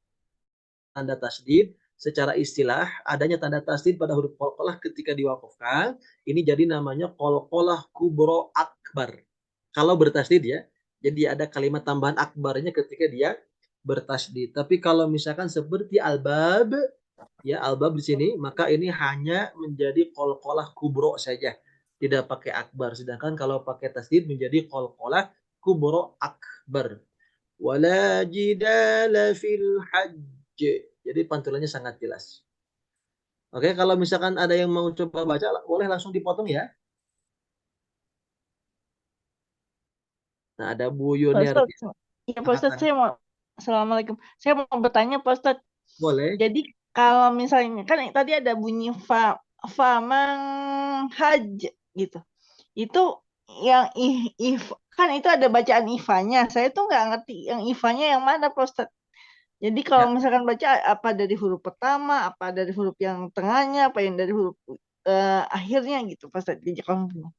tanda tasdid, secara istilah adanya tanda tasdid pada huruf qalqalah ketika diwakafkan, ini jadi namanya qalqalah kubro akbar. Kalau bertasdid ya, jadi ada kalimat tambahan akbarnya ketika dia bertasdid. Tapi kalau misalkan seperti albab, ya albab di sini, maka ini hanya menjadi qalqalah kubro saja, tidak pakai akbar. Sedangkan kalau pakai tasdid menjadi qalqalah kubro akbar. Wala jidala fil hajj. Jadi pantulannya sangat jelas. Oke, kalau misalkan ada yang mau coba baca, boleh langsung dipotong ya. Nah, ada Bu Pak Yuniar. Ustadz, iya Pak Ustadz, saya mau, Assalamualaikum. Saya mau bertanya Pak Ustadz, Boleh. jadi kalau misalnya, kan tadi ada bunyi famang haj gitu. Itu yang kan itu ada bacaan ifanya. Saya tuh nggak ngerti yang ifanya yang mana Pak Ustadz. Jadi kalau misalkan baca apa dari huruf pertama, apa dari huruf yang tengahnya, apa yang dari huruf akhirnya gitu Pak Ustadz. Jadi kamu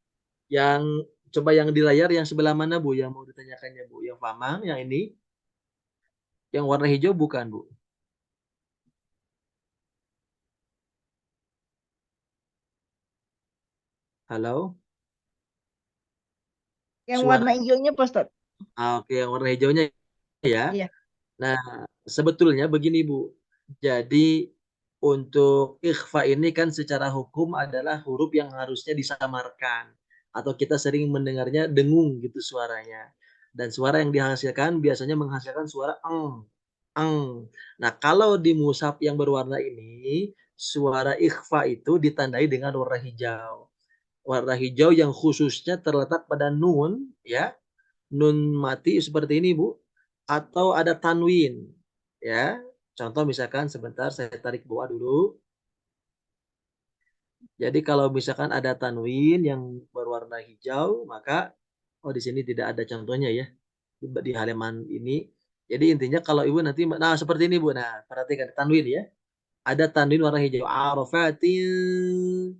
Yang coba yang di layar yang sebelah mana Bu yang mau ditanyakannya Bu? Yang famang, yang ini? Yang warna hijau bukan Bu? Halo? yang Suara. warna hijaunya Pak Ustadz. Oke, yang warna hijaunya ya. Iya. Nah, sebetulnya begini Bu. Jadi untuk ikhfa ini kan secara hukum adalah huruf yang harusnya disamarkan. Atau kita sering mendengarnya dengung gitu suaranya. Dan suara yang dihasilkan biasanya menghasilkan suara eng. Nah, kalau di mushaf yang berwarna ini, suara ikhfa itu ditandai dengan warna hijau. Warna hijau yang khususnya terletak pada nun, ya. Nun mati seperti ini, Bu. Atau ada tanwin, ya. Contoh misalkan sebentar saya tarik bawah dulu. Jadi kalau misalkan ada tanwin yang berwarna hijau, maka di sini tidak ada contohnya ya di halaman ini. Jadi intinya kalau Ibu nanti, nah seperti ini Bu. Nah, perhatikan tanwin ya. Ada tanwin warna hijau. Arafatin.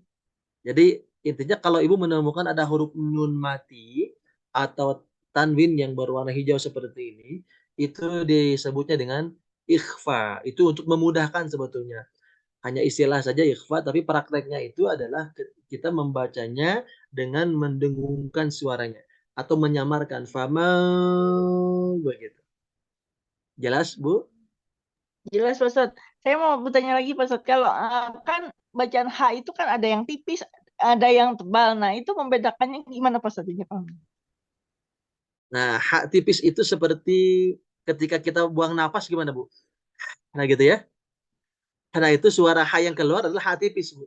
Jadi intinya kalau Ibu menemukan ada huruf nun mati atau tanwin yang berwarna hijau seperti ini, itu disebutnya dengan ikhfa. Itu untuk memudahkan sebetulnya. Hanya istilah saja ikhfa, tapi prakteknya itu adalah kita membacanya dengan mendengungkan suaranya atau menyamarkan fama begitu. Jelas, Bu? Jelas Pak Ustadz. Saya mau bertanya lagi Pak Ustadz, kalau kan bacaan H itu kan ada yang tipis, ada yang tebal. Nah, itu membedakannya gimana Pak Ustadz? Nah, H tipis itu seperti ketika kita buang nafas gimana, Bu? Nah, gitu ya. Nah, itu suara H yang keluar adalah H tipis, Bu.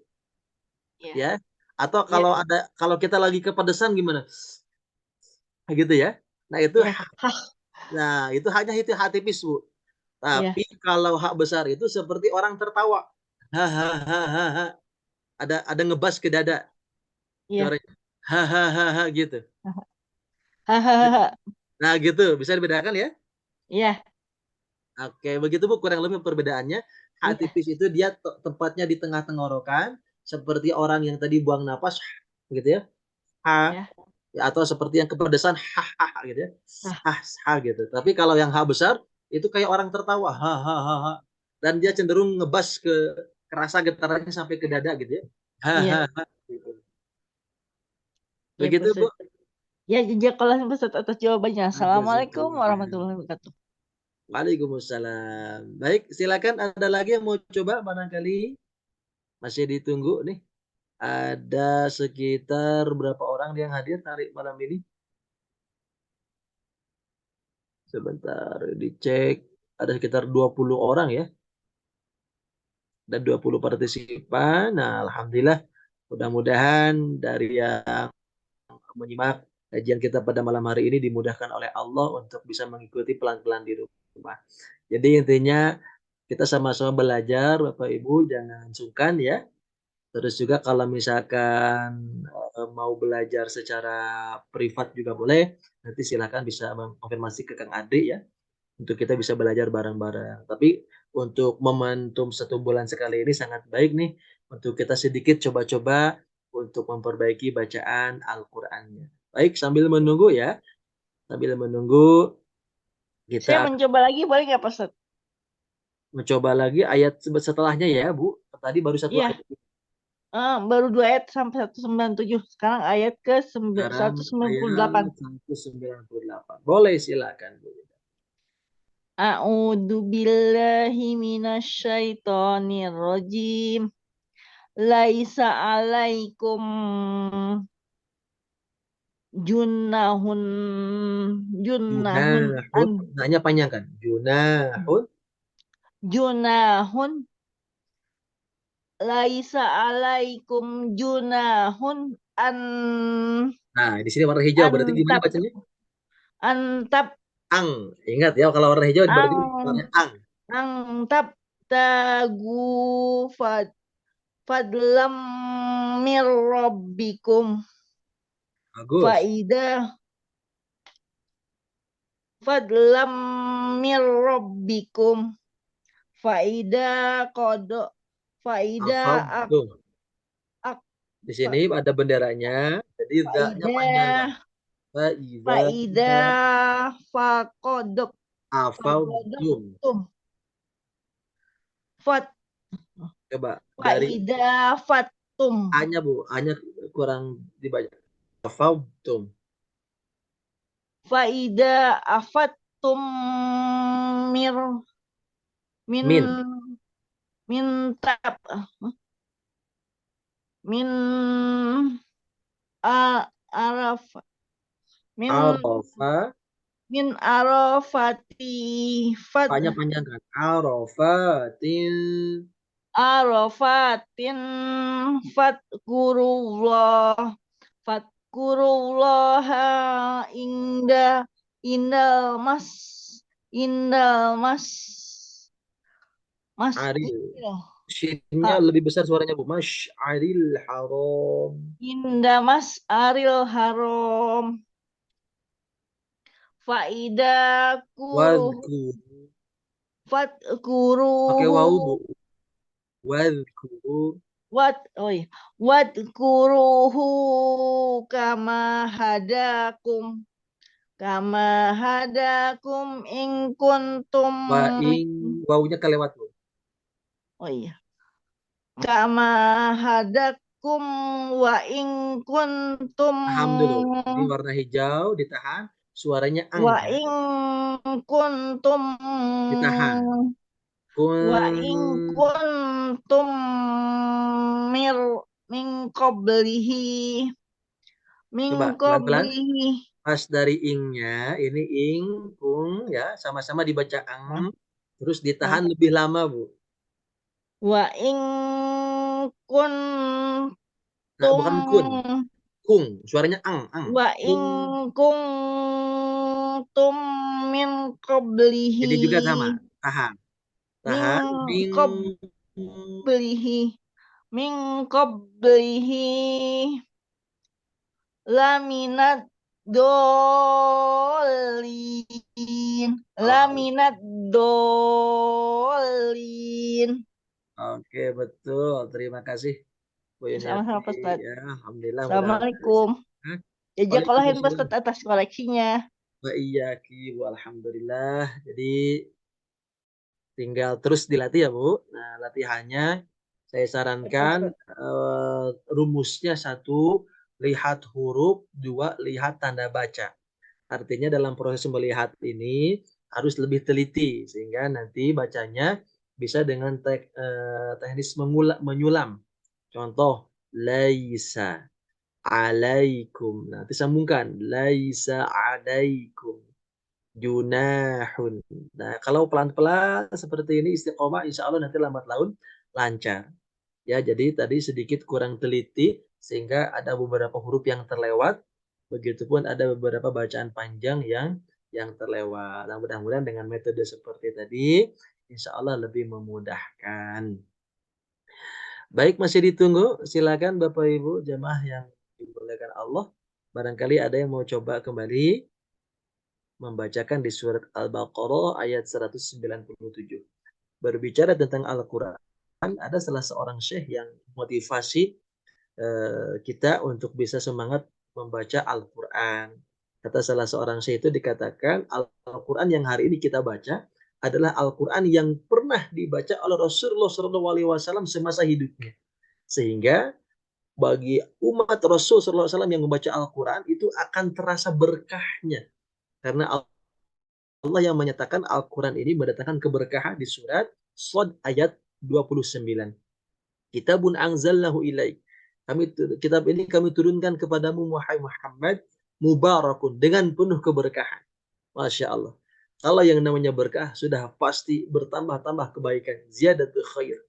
Iya. Ya. Atau kalau kita lagi kepedesan gimana? Nah, gitu ya. Nah, itu Iya. Nah, itu hanya itu H tipis, Bu. Tapi kalau H besar itu seperti orang tertawa. Hahaha. Ada ngebas ke dada. Iya. Suaranya. Hahaha gitu. Hahaha. Nah, gitu. Bisa dibedakan ya? Iya. Oke, begitu Bu kurang lebih perbedaannya. H tipis itu dia tempatnya di tengah tenggorokan, seperti orang yang tadi buang napas, gitu ya. H. Ya, atau seperti yang kepedesan, ha gitu ya. Ha gitu. Tapi kalau yang H besar itu kayak orang tertawa, ha. Dan dia cenderung ngebas ke kerasa getarannya sampai ke dada gitu ya. Ha. Gitu. Begitu Bu. Ya, jazakallah Ustaz atas jawabannya. Assalamualaikum warahmatullahi wabarakatuh. Waalaikumsalam. Baik, silakan ada lagi yang mau coba barangkali masih ditunggu nih. Ada sekitar berapa orang yang hadir tarik malam ini? Sebentar dicek. Ada sekitar 20 orang ya. Dan 20 partisipan. Nah, alhamdulillah mudah-mudahan dari yang menyimak kajian kita pada malam hari ini dimudahkan oleh Allah untuk bisa mengikuti pelan-pelan di rumah. Jadi intinya kita sama-sama belajar Bapak Ibu, jangan sungkan ya. Terus juga kalau misalkan mau belajar secara privat juga boleh, nanti silakan bisa mengkonfirmasi ke Kang Adri ya, untuk kita bisa belajar bareng-bareng. Tapi untuk momentum 1 bulan sekali ini sangat baik nih, untuk kita sedikit coba-coba untuk memperbaiki bacaan Al-Qur'annya. Baik, sambil menunggu ya, sambil menunggu Saya kita mencoba lagi boleh nggak Pak Ustaz? mencoba lagi ayat setelahnya ya Bu. Tadi baru 1 ayat. Baru 2 ayat sampai 197. Sekarang ayat ke 198. Ayat 198. Boleh silakan Bu. A'udzu billahi minasyaitonir rajim. Laisa alaikum junnahun Junahun. an Nanya panjang kan? Junahun. junahun laisa alaikum junahun an Nah, di sini warna hijau. Berarti gimana antab bacanya? antab Ang. Ingat ya, kalau warna hijau berarti warna ang ang. antab tagu fadlam mir rabbikum Bagus. faida fadlam mir rabbikum faida kodo faida Afam. Di sini ada benderanya, jadi enggaknya panjang. faida fakodok Afam. fat Coba dari faida fatum A-nya Bu, A-nya kurang dibaca. Afam. faida afatum mir Min. mintab min araf min Arafa. min arafati A-nya panjang kan? Arafatin. arafatin fatkurullah indal mas Aril. Shinnya lebih besar suaranya Bu. Masy'aril haram. indamas aril haram faida Wadhkur. Pakai wawu Bu. Wadhkur. Wadkuruhu kama hadakum in kuntum Wawunya kelewat Bu. Kama hadakum wa in kuntum Paham dulu. Ini warna hijau ditahan, suaranya ang. wa in kuntum Ditahan. wa in kuntum min qablihi Coba pelan-pelan. Pas dari ingnya, ini ing, kung, ya, sama-sama dibaca ang, terus ditahan lebih lama Bu. Wa in kun Nah, bukan kun, kung, suaranya ang. Wa in kuntum min qablihi. Ini juga sama, tahan. Min qablihi laminat dolin. Oke, betul. Terima kasih Bu Yuniati. Sama-sama Ustaz. Ya, alhamdulillah. Assalamualaikum. Jazakallah Ustaz atas koleksinya. Wa iyyaki Bu, alhamdulillah. Jadi tinggal terus dilatih ya Bu. Nah, latihannya saya sarankan rumusnya 1, lihat huruf, 2, lihat tanda baca. Artinya dalam proses melihat ini harus lebih teliti sehingga nanti bacanya bisa dengan teknis menyulam. Contoh, laisa alaikum. Nanti sambungkan, laisa alaikum junahun. Nah, kalau pelan-pelan seperti ini istiqomah, insya Allah nanti lambat laun lancar. Ya, jadi tadi sedikit kurang teliti sehingga ada beberapa huruf yang terlewat. Begitupun ada beberapa bacaan panjang yang terlewat. Nah, mudah-mudahan dengan metode seperti tadi, insya Allah lebih memudahkan. Baik, masih ditunggu. Silakan Bapak Ibu jamaah yang dimuliakan Allah. Barangkali ada yang mau coba kembali membacakan di surat Al-Baqarah ayat 197. Berbicara tentang Al-Quran, ada salah seorang syekh yang motivasi kita untuk bisa semangat membaca Al-Quran. Kata salah seorang syekh itu dikatakan Al-Quran yang hari ini kita baca adalah Al-Quran yang pernah dibaca oleh Rasulullah SAW semasa hidupnya. Sehingga bagi umat Rasulullah SAW yang membaca Al-Quran itu akan terasa berkahnya. Karena Allah yang menyatakan Al-Quran ini mendatangkan keberkahan di surat Shad ayat 29. Kitabun anzalnahu ilaik. Kitab ini kami turunkan kepadamu wahai Muhammad mubarakun dengan penuh keberkahan. Masya Allah. Kalau yang namanya berkah sudah pasti bertambah-tambah kebaikan. Ziyadatul khair.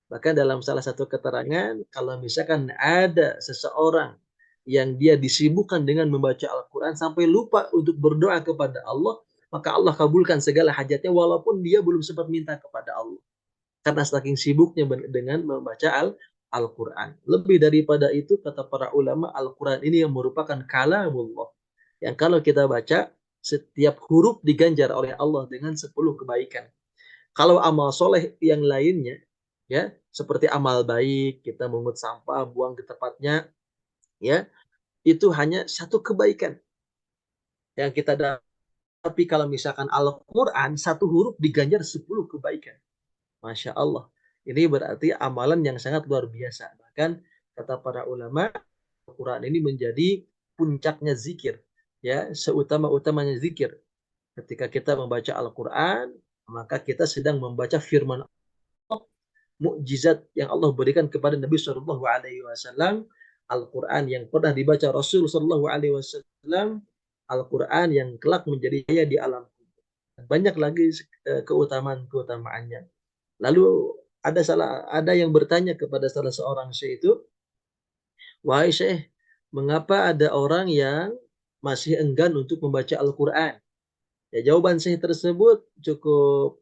Bahkan dalam salah satu keterangan, kalau misalkan ada seseorang yang dia disibukkan dengan membaca Al-Quran sampai lupa untuk berdoa kepada Allah, maka Allah kabulkan segala hajatnya walaupun dia belum sempat minta kepada Allah. Karena saking sibuknya dengan membaca Al-Quran. Lebih daripada itu, kata para ulama, Al-Quran ini yang merupakan kalamullah. Yang kalau kita baca, setiap huruf diganjar oleh Allah dengan 10 kebaikan. Kalau amal soleh yang lainnya, ya seperti amal baik, kita memungut sampah, buang ke tempatnya, ya itu hanya 1 kebaikan yang kita dapat. Tapi kalau misalkan Al-Quran, 1 huruf diganjar 10 kebaikan. Masya Allah. Ini berarti amalan yang sangat luar biasa. Bahkan kata para ulama, Al-Quran ini menjadi puncaknya zikir. Ya, seutama-utamanya zikir. Ketika kita membaca Al-Quran, maka kita sedang membaca firman Allah, mukjizat yang Allah berikan kepada Nabi Shallallahu Alaihi Wasallam. Al-Quran yang pernah dibaca Rasul Shallallahu Alaihi Wasallam, Al-Quran yang kelak menjadi daya di alam kubur. Banyak lagi keutamaan-keutamaannya. Lalu ada yang bertanya kepada salah seorang syekh itu, wahai syekh, mengapa ada orang yang masih enggan untuk membaca Al-Quran? Ya, jawaban syekh tersebut cukup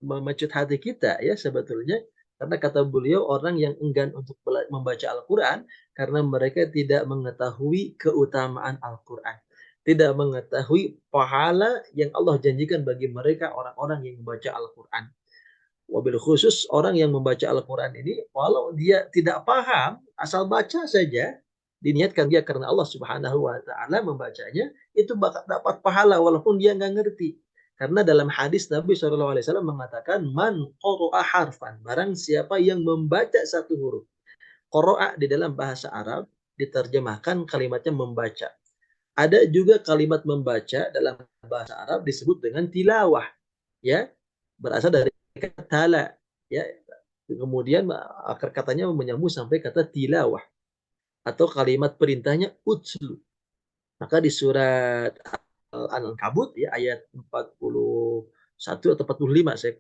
memecut hati kita ya sebetulnya. Karena kata beliau, orang yang enggan untuk membaca Al-Quran karena mereka tidak mengetahui keutamaan Al-Quran. Tidak mengetahui pahala yang Allah janjikan bagi mereka orang-orang yang membaca Al-Quran. Wabil khusus orang yang membaca Al-Quran ini, walau dia tidak paham, asal baca saja, diniatkan dia karena Allah Subhanahu wa Ta'ala membacanya, itu bakal dapat pahala walaupun dia nggak ngerti. Karena dalam hadis Nabi SAW mengatakan, man qara'a harfan, barang siapa yang membaca 1 huruf. Qara'a di dalam bahasa Arab diterjemahkan kalimatnya membaca. Ada juga kalimat membaca dalam bahasa Arab disebut dengan tilawah, ya, berasal dari kata tala, ya, kemudian akar katanya menyambung sampai kata tilawah, atau kalimat perintahnya utslu. Maka di surat Al-Ankabut ya ayat 41 atau 45, saya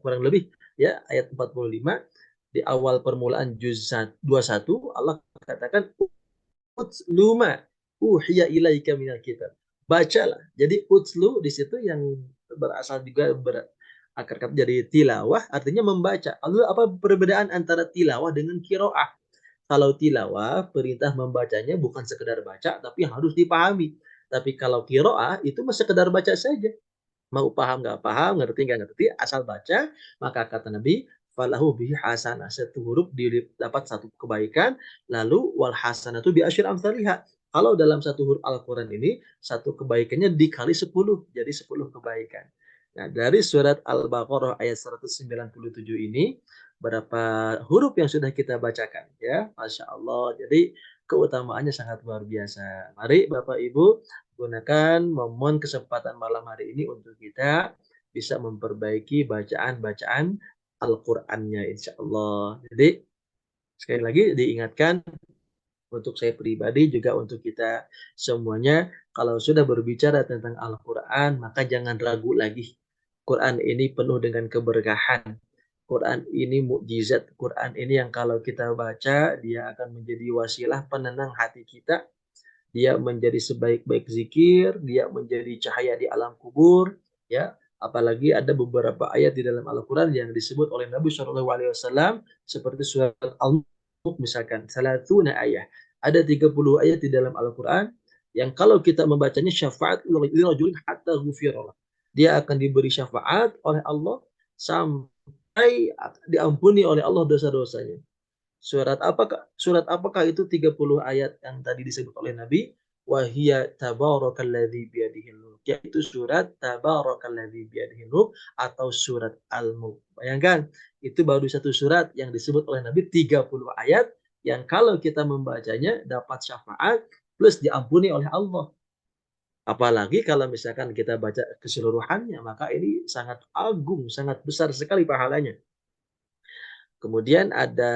kurang lebih ya, ayat 45 di awal permulaan juz 21 Allah katakan utslu ma uhiya ilaika minal kitab. Bacalah. Jadi utslu di situ yang berasal juga akar kata jadi tilawah, artinya membaca. Lalu apa perbedaan antara tilawah dengan qiraah? Kalau tilawah, perintah membacanya bukan sekedar baca, tapi harus dipahami. Tapi kalau qiraah, itu sekedar baca saja. Mau paham nggak paham, ngerti nggak ngerti, asal baca, maka kata Nabi, falahu bihi hasanah. 1 huruf dapat 1 kebaikan, lalu wal hasanatu bi asyri amsalihha. Kalau dalam 1 huruf Al-Quran ini, 1 kebaikannya dikali 10, jadi 10 kebaikan. Nah, dari surat Al-Baqarah ayat 197 ini, berapa huruf yang sudah kita bacakan ya, Masya Allah. Jadi keutamaannya sangat luar biasa. Mari Bapak Ibu gunakan momen kesempatan malam hari ini untuk kita bisa memperbaiki bacaan-bacaan Al-Qur'annya insya Allah. Jadi sekali lagi diingatkan untuk saya pribadi juga untuk kita semuanya, kalau sudah berbicara tentang Al-Qur'an maka jangan ragu lagi. Quran ini penuh dengan keberkahan. Quran ini mukjizat. Quran ini yang kalau kita baca dia akan menjadi wasilah penenang hati kita. Dia menjadi sebaik-baik zikir, dia menjadi cahaya di alam kubur, ya. Apalagi ada beberapa ayat di dalam Al-Quran yang disebut oleh Nabi SAW seperti surat Al-Mulk misalkan, salatuna ayat. Ada 30 ayat di dalam Al-Quran yang kalau kita membacanya syafaat lirajulin hatta ghufirallah. Dia akan diberi syafaat oleh Allah sampai diampuni oleh Allah dosa-dosanya. Surat apakah itu 30 ayat yang tadi disebut oleh Nabi? Wahia tabarakalladzi biyadihil mulk. Yaitu surat tabarakalladzi biyadihil mulk atau surat Al-Mulk. Bayangkan, itu baru 1 surat yang disebut oleh Nabi 30 ayat yang kalau kita membacanya dapat syafaat plus diampuni oleh Allah. Apalagi kalau misalkan kita baca keseluruhannya, maka ini sangat agung, sangat besar sekali pahalanya. Kemudian ada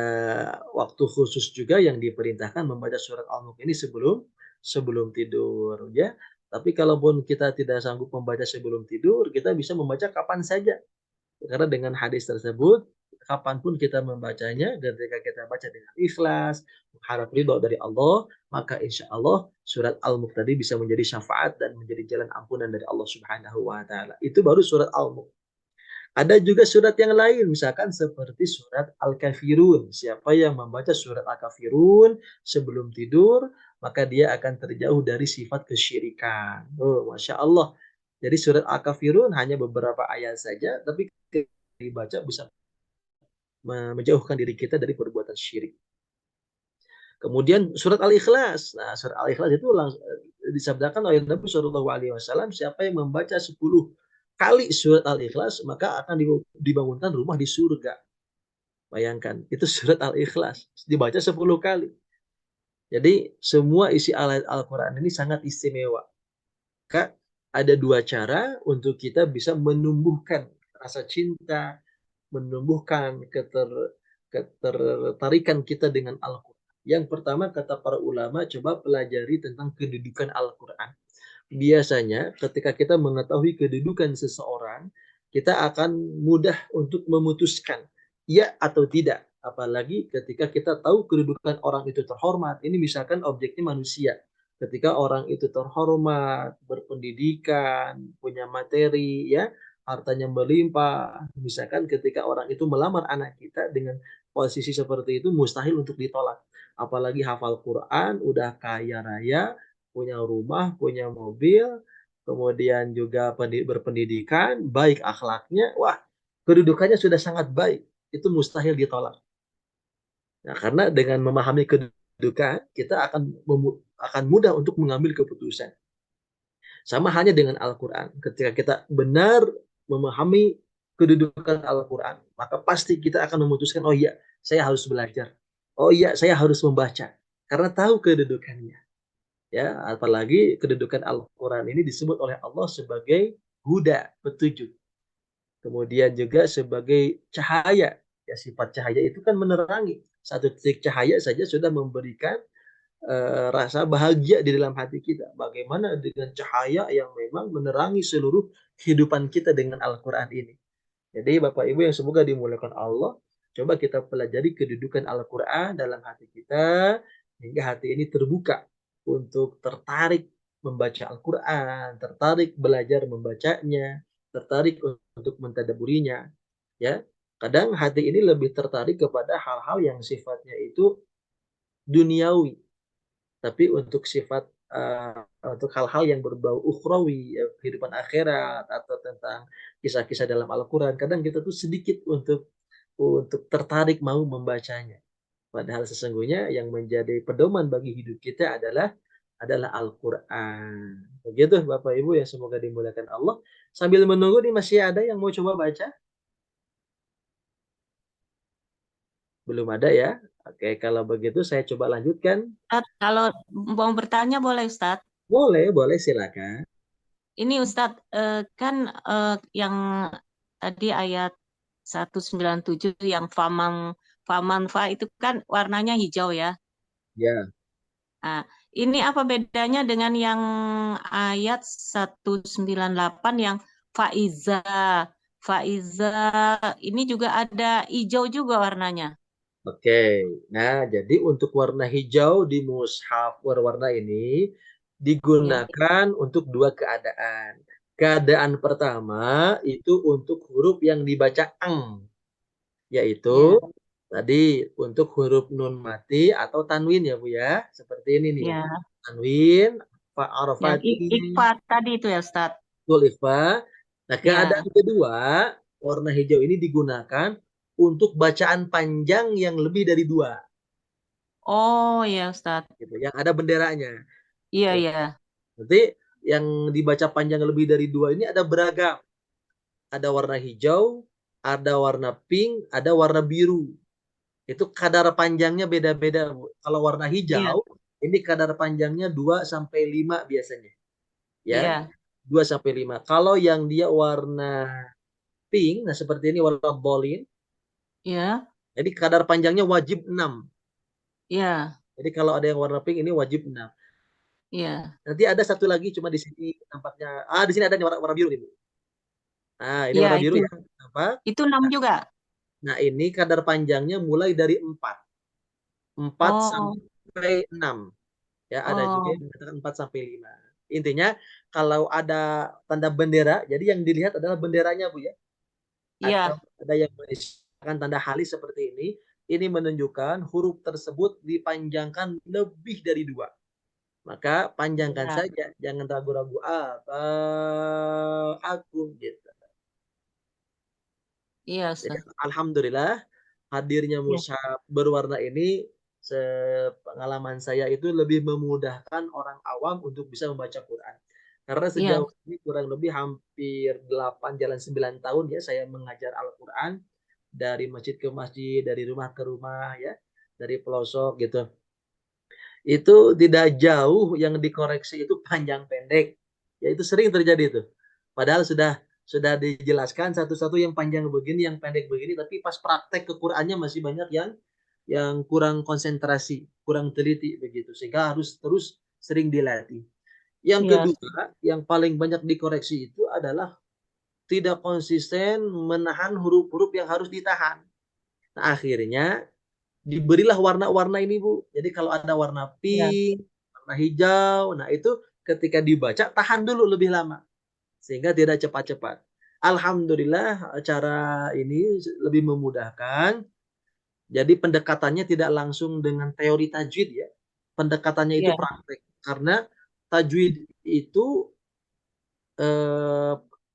waktu khusus juga yang diperintahkan membaca surat Al-Mulk ini sebelum tidur ya. Tapi kalaupun kita tidak sanggup membaca sebelum tidur, kita bisa membaca kapan saja. Karena dengan hadis tersebut, kapanpun kita membacanya, ketika kita baca dengan ikhlas, harap ridho dari Allah, maka insya Allah surat Al-Mulk tadi bisa menjadi syafaat dan menjadi jalan ampunan dari Allah Subhanahu wa Ta'ala. Itu baru surat Al-Mulk. Ada juga surat yang lain, misalkan seperti surat Al-Kafirun. Siapa yang membaca surat Al-Kafirun sebelum tidur, maka dia akan terjauh dari sifat kesyirikan. Oh, Masya Allah. Jadi surat Al-Kafirun hanya beberapa ayat saja, tapi dibaca bisa menjauhkan diri kita dari perbuatan syirik. Kemudian surat Al-Ikhlas. Nah, surat Al-Ikhlas itu disabdakan oleh Nabi SAW, siapa yang membaca 10 kali surat Al-Ikhlas, maka akan dibangunkan rumah di surga. Bayangkan, itu surat Al-Ikhlas. Dibaca 10 kali. Jadi, semua isi ayat Al-Quran ini sangat istimewa. Maka ada dua cara untuk kita bisa menumbuhkan rasa cinta, menumbuhkan ketertarikan kita dengan Al-Quran. Yang pertama, kata para ulama, coba pelajari tentang kedudukan Al-Quran. Biasanya ketika kita mengetahui kedudukan seseorang, kita akan mudah untuk memutuskan ya atau tidak. Apalagi ketika kita tahu kedudukan orang itu terhormat. Ini misalkan objeknya manusia. Ketika orang itu terhormat, berpendidikan, punya materi, ya, hartanya melimpah. Misalkan ketika orang itu melamar anak kita dengan posisi seperti itu, mustahil untuk ditolak. Apalagi hafal Quran, udah kaya raya, punya rumah, punya mobil, kemudian juga berpendidikan, baik akhlaknya, wah, kedudukannya sudah sangat baik. Itu mustahil ditolak. Nah, karena dengan memahami kedudukan, kita akan mudah untuk mengambil keputusan. Sama hanya dengan Al-Quran. Ketika kita benar memahami kedudukan Al-Quran, maka pasti kita akan memutuskan, oh iya, saya harus belajar. Oh iya, saya harus membaca. Karena tahu kedudukannya. Ya, apalagi kedudukan Al-Quran ini disebut oleh Allah sebagai huda, petunjuk. Kemudian juga sebagai cahaya. Ya, sifat cahaya itu kan menerangi. Satu titik cahaya saja sudah memberikan rasa bahagia di dalam hati kita. Bagaimana dengan cahaya yang memang menerangi seluruh kehidupan kita dengan Al-Quran ini. Jadi Bapak Ibu yang semoga dimuliakan Allah, coba kita pelajari kedudukan Al-Quran dalam hati kita, hingga hati ini terbuka untuk tertarik membaca Al-Quran, tertarik belajar membacanya, tertarik untuk mentadaburinya. Ya, kadang hati ini lebih tertarik kepada hal-hal yang sifatnya itu duniawi, tapi untuk sifat untuk hal-hal yang berbau ukhrawi, ya, kehidupan akhirat atau tentang kisah-kisah dalam Al-Quran, kadang kita tuh sedikit untuk tertarik mau membacanya. Padahal sesungguhnya yang menjadi pedoman bagi hidup kita adalah Al-Quran. Begitu Bapak Ibu yang semoga dimuliakan Allah. Sambil menunggu nih, masih ada yang mau coba baca? Belum ada ya? Oke, kalau begitu saya coba lanjutkan. Ustadz, kalau mau bertanya boleh Ustadz? Boleh silakan. Ini Ustadz, kan yang tadi ayat 197 yang faman itu kan warnanya hijau ya. Ya. Nah, ini apa bedanya dengan yang ayat 198 yang faiza? Faiza ini juga ada hijau juga warnanya. Oke, nah jadi untuk warna hijau di mushaf warna ini digunakan untuk dua keadaan. Keadaan pertama itu untuk huruf yang dibaca ang, yaitu tadi untuk huruf nun mati atau tanwin ya Bu ya, seperti ini nih. Ya. Tanwin, Yang ikhfa tadi itu ya Ustaz. Ikhfa. Nah, keadaan kedua, warna hijau ini digunakan untuk bacaan panjang yang lebih dari 2. Oh ya Ustaz. Gitu, yang ada benderanya. Iya, iya. Nanti yang dibaca panjang lebih dari 2 ini ada beragam. Ada warna hijau, ada warna pink, ada warna biru. Itu kadar panjangnya beda-beda. Kalau warna hijau, ini kadar panjangnya 2 sampai 5 biasanya. ya. Iya. 2 sampai 5. Kalau yang dia warna pink, nah seperti ini warna bolin, Iya. jadi kadar panjangnya wajib 6. Iya. Jadi kalau ada yang warna pink ini wajib 6. Iya. Nanti ada satu lagi cuma di sini tampaknya. Di sini ada nih warna biru nih, Bu. Nah, ini Iya, warna biru itu. ya. Apa? Itu 6 juga. Nah, ini kadar panjangnya mulai dari 4. 4 Oh. sampai 6. Ya, ada juga Oh. yang mengatakan 4 sampai 5. Intinya kalau ada tanda bendera, jadi yang dilihat adalah benderanya, Bu ya. Atau Iya. ada yang menyisipkan tanda halis seperti ini menunjukkan huruf tersebut dipanjangkan lebih dari 2. Maka panjangkan Iya. saja, jangan ragu-ragu aku gitu. Iya, Jadi Ustaz. alhamdulillah hadirnya Iya. mushaf berwarna ini sepengalaman saya itu lebih memudahkan orang awam untuk bisa membaca Quran. Karena Iya. sejauh ini kurang lebih hampir 8 jalan 9 tahun ya saya mengajar Al-Quran dari masjid ke masjid, dari rumah ke rumah ya, dari pelosok gitu. Itu tidak jauh yang dikoreksi itu panjang pendek. Ya itu sering terjadi itu. Padahal sudah dijelaskan satu-satu yang panjang begini, yang pendek begini, tapi pas praktek ke Qur'annya masih banyak yang kurang konsentrasi, kurang teliti begitu. Sehingga harus terus sering dilatih. Yang Iya. kedua, yang paling banyak dikoreksi itu adalah tidak konsisten menahan huruf-huruf yang harus ditahan. Nah, akhirnya diberilah warna-warna ini, Bu. Jadi kalau ada warna Iya. pink, warna hijau, nah itu ketika dibaca tahan dulu lebih lama sehingga tidak cepat-cepat. Alhamdulillah cara ini lebih memudahkan. Jadi pendekatannya tidak langsung dengan teori tajwid ya. Pendekatannya itu Iya. praktek. Karena tajwid itu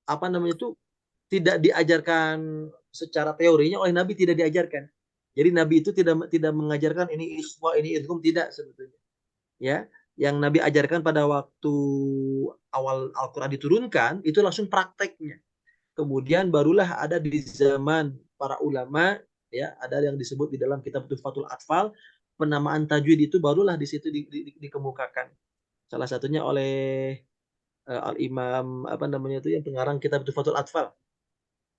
apa namanya itu tidak diajarkan secara teorinya oleh Nabi, tidak diajarkan. Jadi Nabi itu tidak mengajarkan ini iswa, ini idgham, tidak sebetulnya. Ya, yang Nabi ajarkan pada waktu awal Al-Qur'an diturunkan itu langsung prakteknya. Kemudian barulah ada di zaman para ulama ya, ada yang disebut di dalam kitab Tuhfatul Atfal, penamaan tajwid itu barulah di situ dikemukakan. Salah satunya oleh Al-Imam apa namanya itu yang pengarang kitab Tuhfatul Atfal.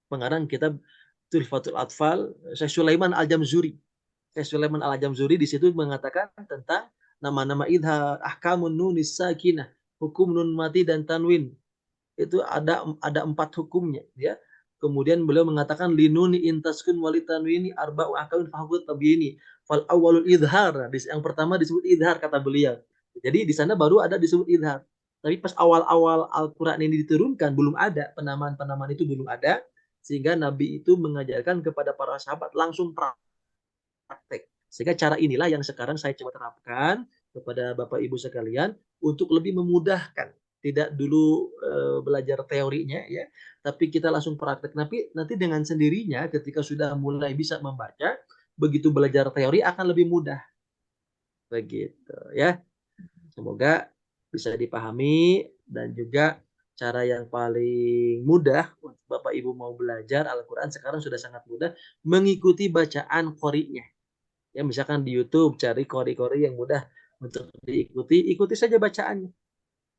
Pengarang kitab Tuhfatul Atfal, Syekh Sulaiman Al-Jamzuri. Syekh Sulaiman Al-Jamzuri di situ mengatakan tentang nama-nama idhar, ahkamun nunis sakinah, hukum nun mati dan tanwin. Itu ada 4 hukumnya ya. Kemudian beliau mengatakan linuni intaskun walitanwini arba'u ahkamin fahwat tabini. Fal awwalul idhar. Yang pertama disebut idhar kata beliau. Jadi di sana baru ada disebut idhar. Tapi pas awal-awal Al-Qur'an ini diturunkan belum ada, penamaan-penamaan itu belum ada, sehingga Nabi itu mengajarkan kepada para sahabat langsung praktek. Sehingga cara inilah yang sekarang saya coba terapkan kepada Bapak Ibu sekalian untuk lebih memudahkan. Tidak dulu belajar teorinya ya, tapi kita langsung praktek. Tapi nanti dengan sendirinya ketika sudah mulai bisa membaca, begitu belajar teori akan lebih mudah. Begitu ya. Semoga bisa dipahami dan juga cara yang paling mudah untuk Bapak Ibu mau belajar Al-Quran sekarang sudah sangat mudah mengikuti bacaan qori'nya. Ya misalkan di YouTube cari qori-qori yang mudah untuk diikuti, ikuti saja bacaannya.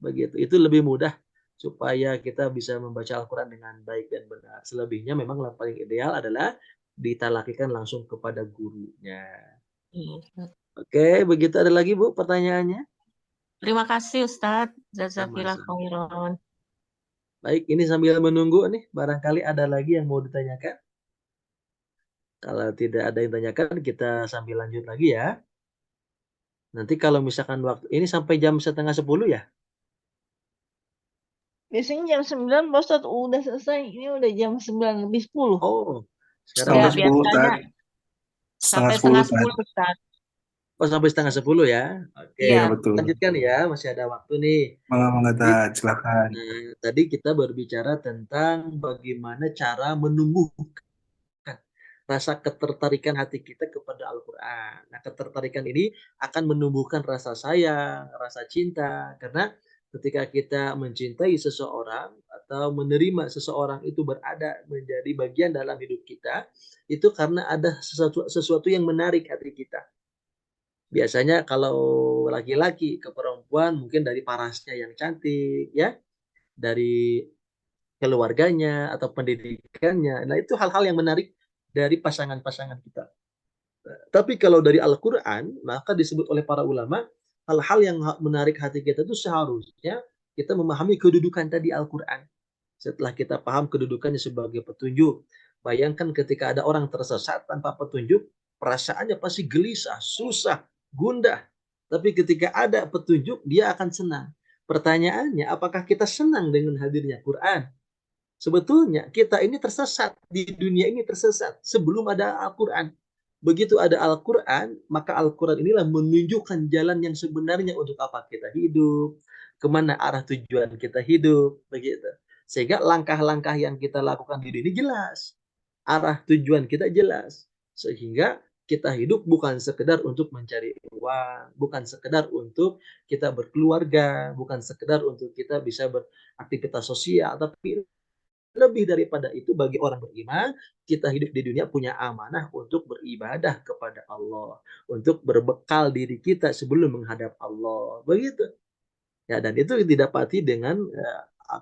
Begitu. Itu lebih mudah supaya kita bisa membaca Al-Quran dengan baik dan benar. Selebihnya memang yang paling ideal adalah ditalakikan langsung kepada gurunya. Oke, begitu. Ada lagi Bu pertanyaannya? Terima kasih Ustadz. Jazakillah Sama-sama. khairan. Baik, ini sambil menunggu nih, barangkali ada lagi yang mau ditanyakan. Kalau tidak ada yang ditanyakan, kita sambil lanjut lagi ya. Nanti kalau misalkan waktu ini sampai jam 9:30 ya? Biasanya jam 9 Pak Ustadz udah selesai. Ini udah jam 9 lebih 10. Oh, sekarang Iya, udah Setengah 10 biasanya Ustaz. sampai Setengah 10 setengah 10 Ustaz. Ustadz. Oh, sampai 9:30 ya? Oke, Iya Iya. betul. lanjutkan ya, masih ada waktu nih. Mangga Jadi, Ustaz, silakan. tadi kita berbicara tentang bagaimana cara menumbuhkan rasa ketertarikan hati kita kepada Al-Quran. Nah, ketertarikan ini akan menumbuhkan rasa sayang, rasa cinta. Karena ketika kita mencintai seseorang atau menerima seseorang itu berada menjadi bagian dalam hidup kita, itu karena ada sesuatu yang menarik hati kita. Biasanya kalau laki-laki ke perempuan mungkin dari parasnya yang cantik, ya, dari keluarganya atau pendidikannya. Nah, itu hal-hal yang menarik dari pasangan-pasangan kita. Tapi kalau dari Al-Quran, maka disebut oleh para ulama, hal-hal yang menarik hati kita itu seharusnya kita memahami kedudukan tadi Al-Quran. Setelah kita paham kedudukannya sebagai petunjuk, bayangkan ketika ada orang tersesat tanpa petunjuk, perasaannya pasti gelisah, susah, gundah. Tapi ketika ada petunjuk, dia akan senang. Pertanyaannya, apakah kita senang dengan hadirnya Quran? Sebetulnya kita ini tersesat, di dunia ini tersesat sebelum ada Al-Quran. Begitu ada Al-Quran, maka Al-Quran inilah menunjukkan jalan yang sebenarnya untuk apa kita hidup, kemana arah tujuan kita hidup, begitu. Sehingga langkah-langkah yang kita lakukan di dunia jelas, arah tujuan kita jelas. Sehingga kita hidup bukan sekedar untuk mencari uang, bukan sekedar untuk kita berkeluarga, bukan sekedar untuk kita bisa beraktivitas sosial, tapi lebih daripada itu, bagi orang beriman, kita hidup di dunia punya amanah untuk beribadah kepada Allah, untuk berbekal diri kita sebelum menghadap Allah. Begitu. Ya, dan itu didapati dengan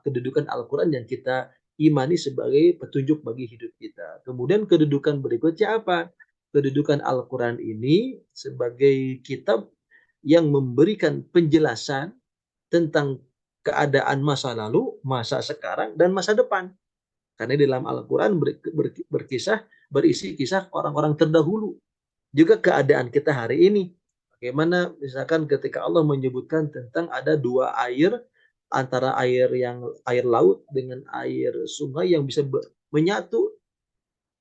kedudukan Al-Quran yang kita imani sebagai petunjuk bagi hidup kita. Kemudian kedudukan berikutnya apa? Kedudukan Al-Quran ini sebagai kitab yang memberikan penjelasan tentang keadaan masa lalu, masa sekarang, dan masa depan. Karena di dalam Al-Quran berisi kisah orang-orang terdahulu. Juga keadaan kita hari ini. Bagaimana misalkan ketika Allah menyebutkan tentang ada dua air, antara air laut dengan air sungai yang bisa menyatu,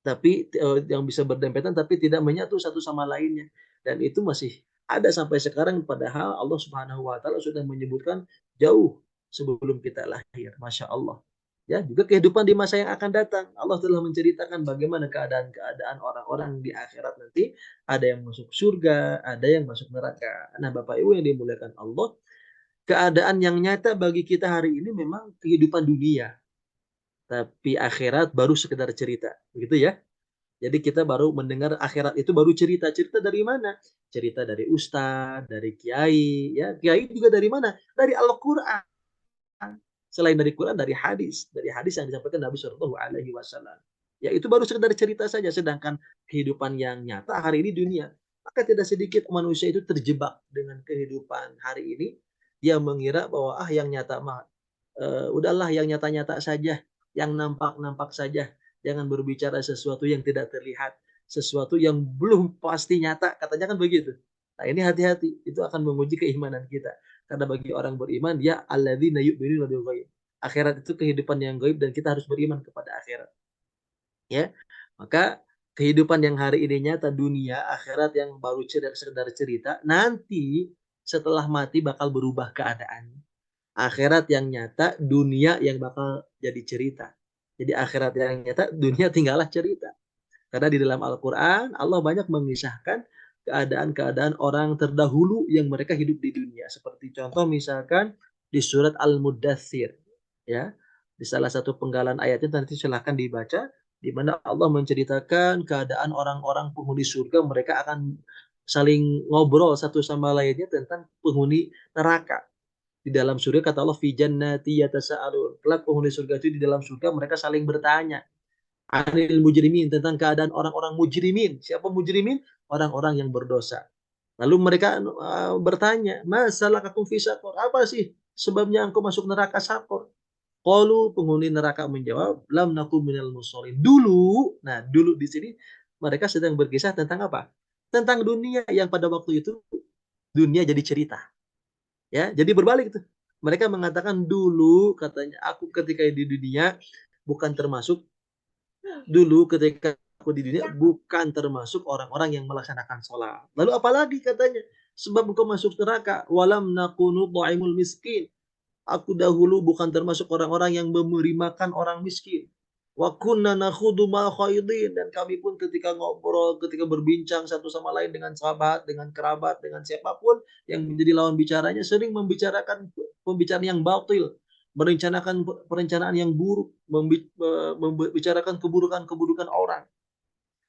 tapi yang bisa berdempetan tapi tidak menyatu satu sama lainnya. Dan itu masih ada sampai sekarang, padahal Allah Subhanahu wa taala sudah menyebutkan jauh sebelum kita lahir. Masya Allah. Ya, juga kehidupan di masa yang akan datang. Allah telah menceritakan bagaimana keadaan orang-orang di akhirat nanti. Ada yang masuk surga, ada yang masuk neraka. Nah, Bapak Ibu yang dimuliakan Allah, keadaan yang nyata bagi kita hari ini memang kehidupan dunia. Tapi akhirat baru sekedar cerita. Begitu ya. Jadi kita baru mendengar akhirat itu baru cerita. Cerita dari mana? Cerita dari ustadz, dari kiai. Ya, kiai juga dari mana? Dari Al-Quran. Selain dari Quran, dari hadis yang disampaikan Nabi Shallallahu Alaihi Wasallam. Ya, itu baru sekedar cerita saja. Sedangkan kehidupan yang nyata hari ini dunia, maka tidak sedikit manusia itu terjebak dengan kehidupan hari ini. Dia mengira bahwa yang nyata mah udahlah, yang nyata-nyata saja, yang nampak-nampak saja. Jangan berbicara sesuatu yang tidak terlihat, sesuatu yang belum pasti nyata. Katanya kan begitu. Nah, ini hati-hati, itu akan menguji keimanan kita. Karena bagi orang beriman, dia alladzina yu'minuna bil ghaib. Akhirat itu kehidupan yang gaib dan kita harus beriman kepada akhirat. Ya. Maka kehidupan yang hari ini nyata dunia, akhirat yang baru sekedar cerita, nanti setelah mati bakal berubah keadaan. Akhirat yang nyata, dunia yang bakal jadi cerita. Jadi akhirat yang nyata, dunia tinggallah cerita. Karena di dalam Al-Quran, Allah banyak mengisahkan keadaan-keadaan orang terdahulu yang mereka hidup di dunia. Seperti contoh misalkan di surat Al-Muddathir. Ya, di salah satu penggalan ayatnya nanti silahkan dibaca, di mana Allah menceritakan keadaan orang-orang penghuni surga, mereka akan saling ngobrol satu sama lainnya tentang penghuni neraka. Di dalam surga kata Allah, fi jannati yatasaalun. Kelak penghuni surga itu di dalam surga mereka saling bertanya anil mujrimin, tentang keadaan orang-orang mujrimin. Siapa mujrimin? Orang-orang yang berdosa. Lalu mereka bertanya, masalakakum fi saqor? Apa sih sebabnya engkau masuk neraka Saqor? Qalu, penghuni neraka menjawab, lam nakum minal musholin. Dulu, nah dulu di sini mereka sedang berkisah tentang apa? Tentang dunia yang pada waktu itu dunia jadi cerita. Ya, jadi berbalik tuh. Mereka mengatakan dulu, katanya, aku ketika di dunia bukan termasuk termasuk orang-orang yang melaksanakan sholat. Lalu apalagi katanya? Sebab engkau masuk neraka. Walam nakunu ta'imul miskin. Aku dahulu bukan termasuk orang-orang yang memberi makan orang miskin. Wa kunna nakhudu ma'al khaidin, dan kami pun ketika ngobrol, ketika berbincang satu sama lain dengan sahabat, dengan kerabat, dengan siapapun yang menjadi lawan bicaranya, sering membicarakan pembicaraan yang batil, merencanakan perencanaan yang buruk, membicarakan keburukan-keburukan orang.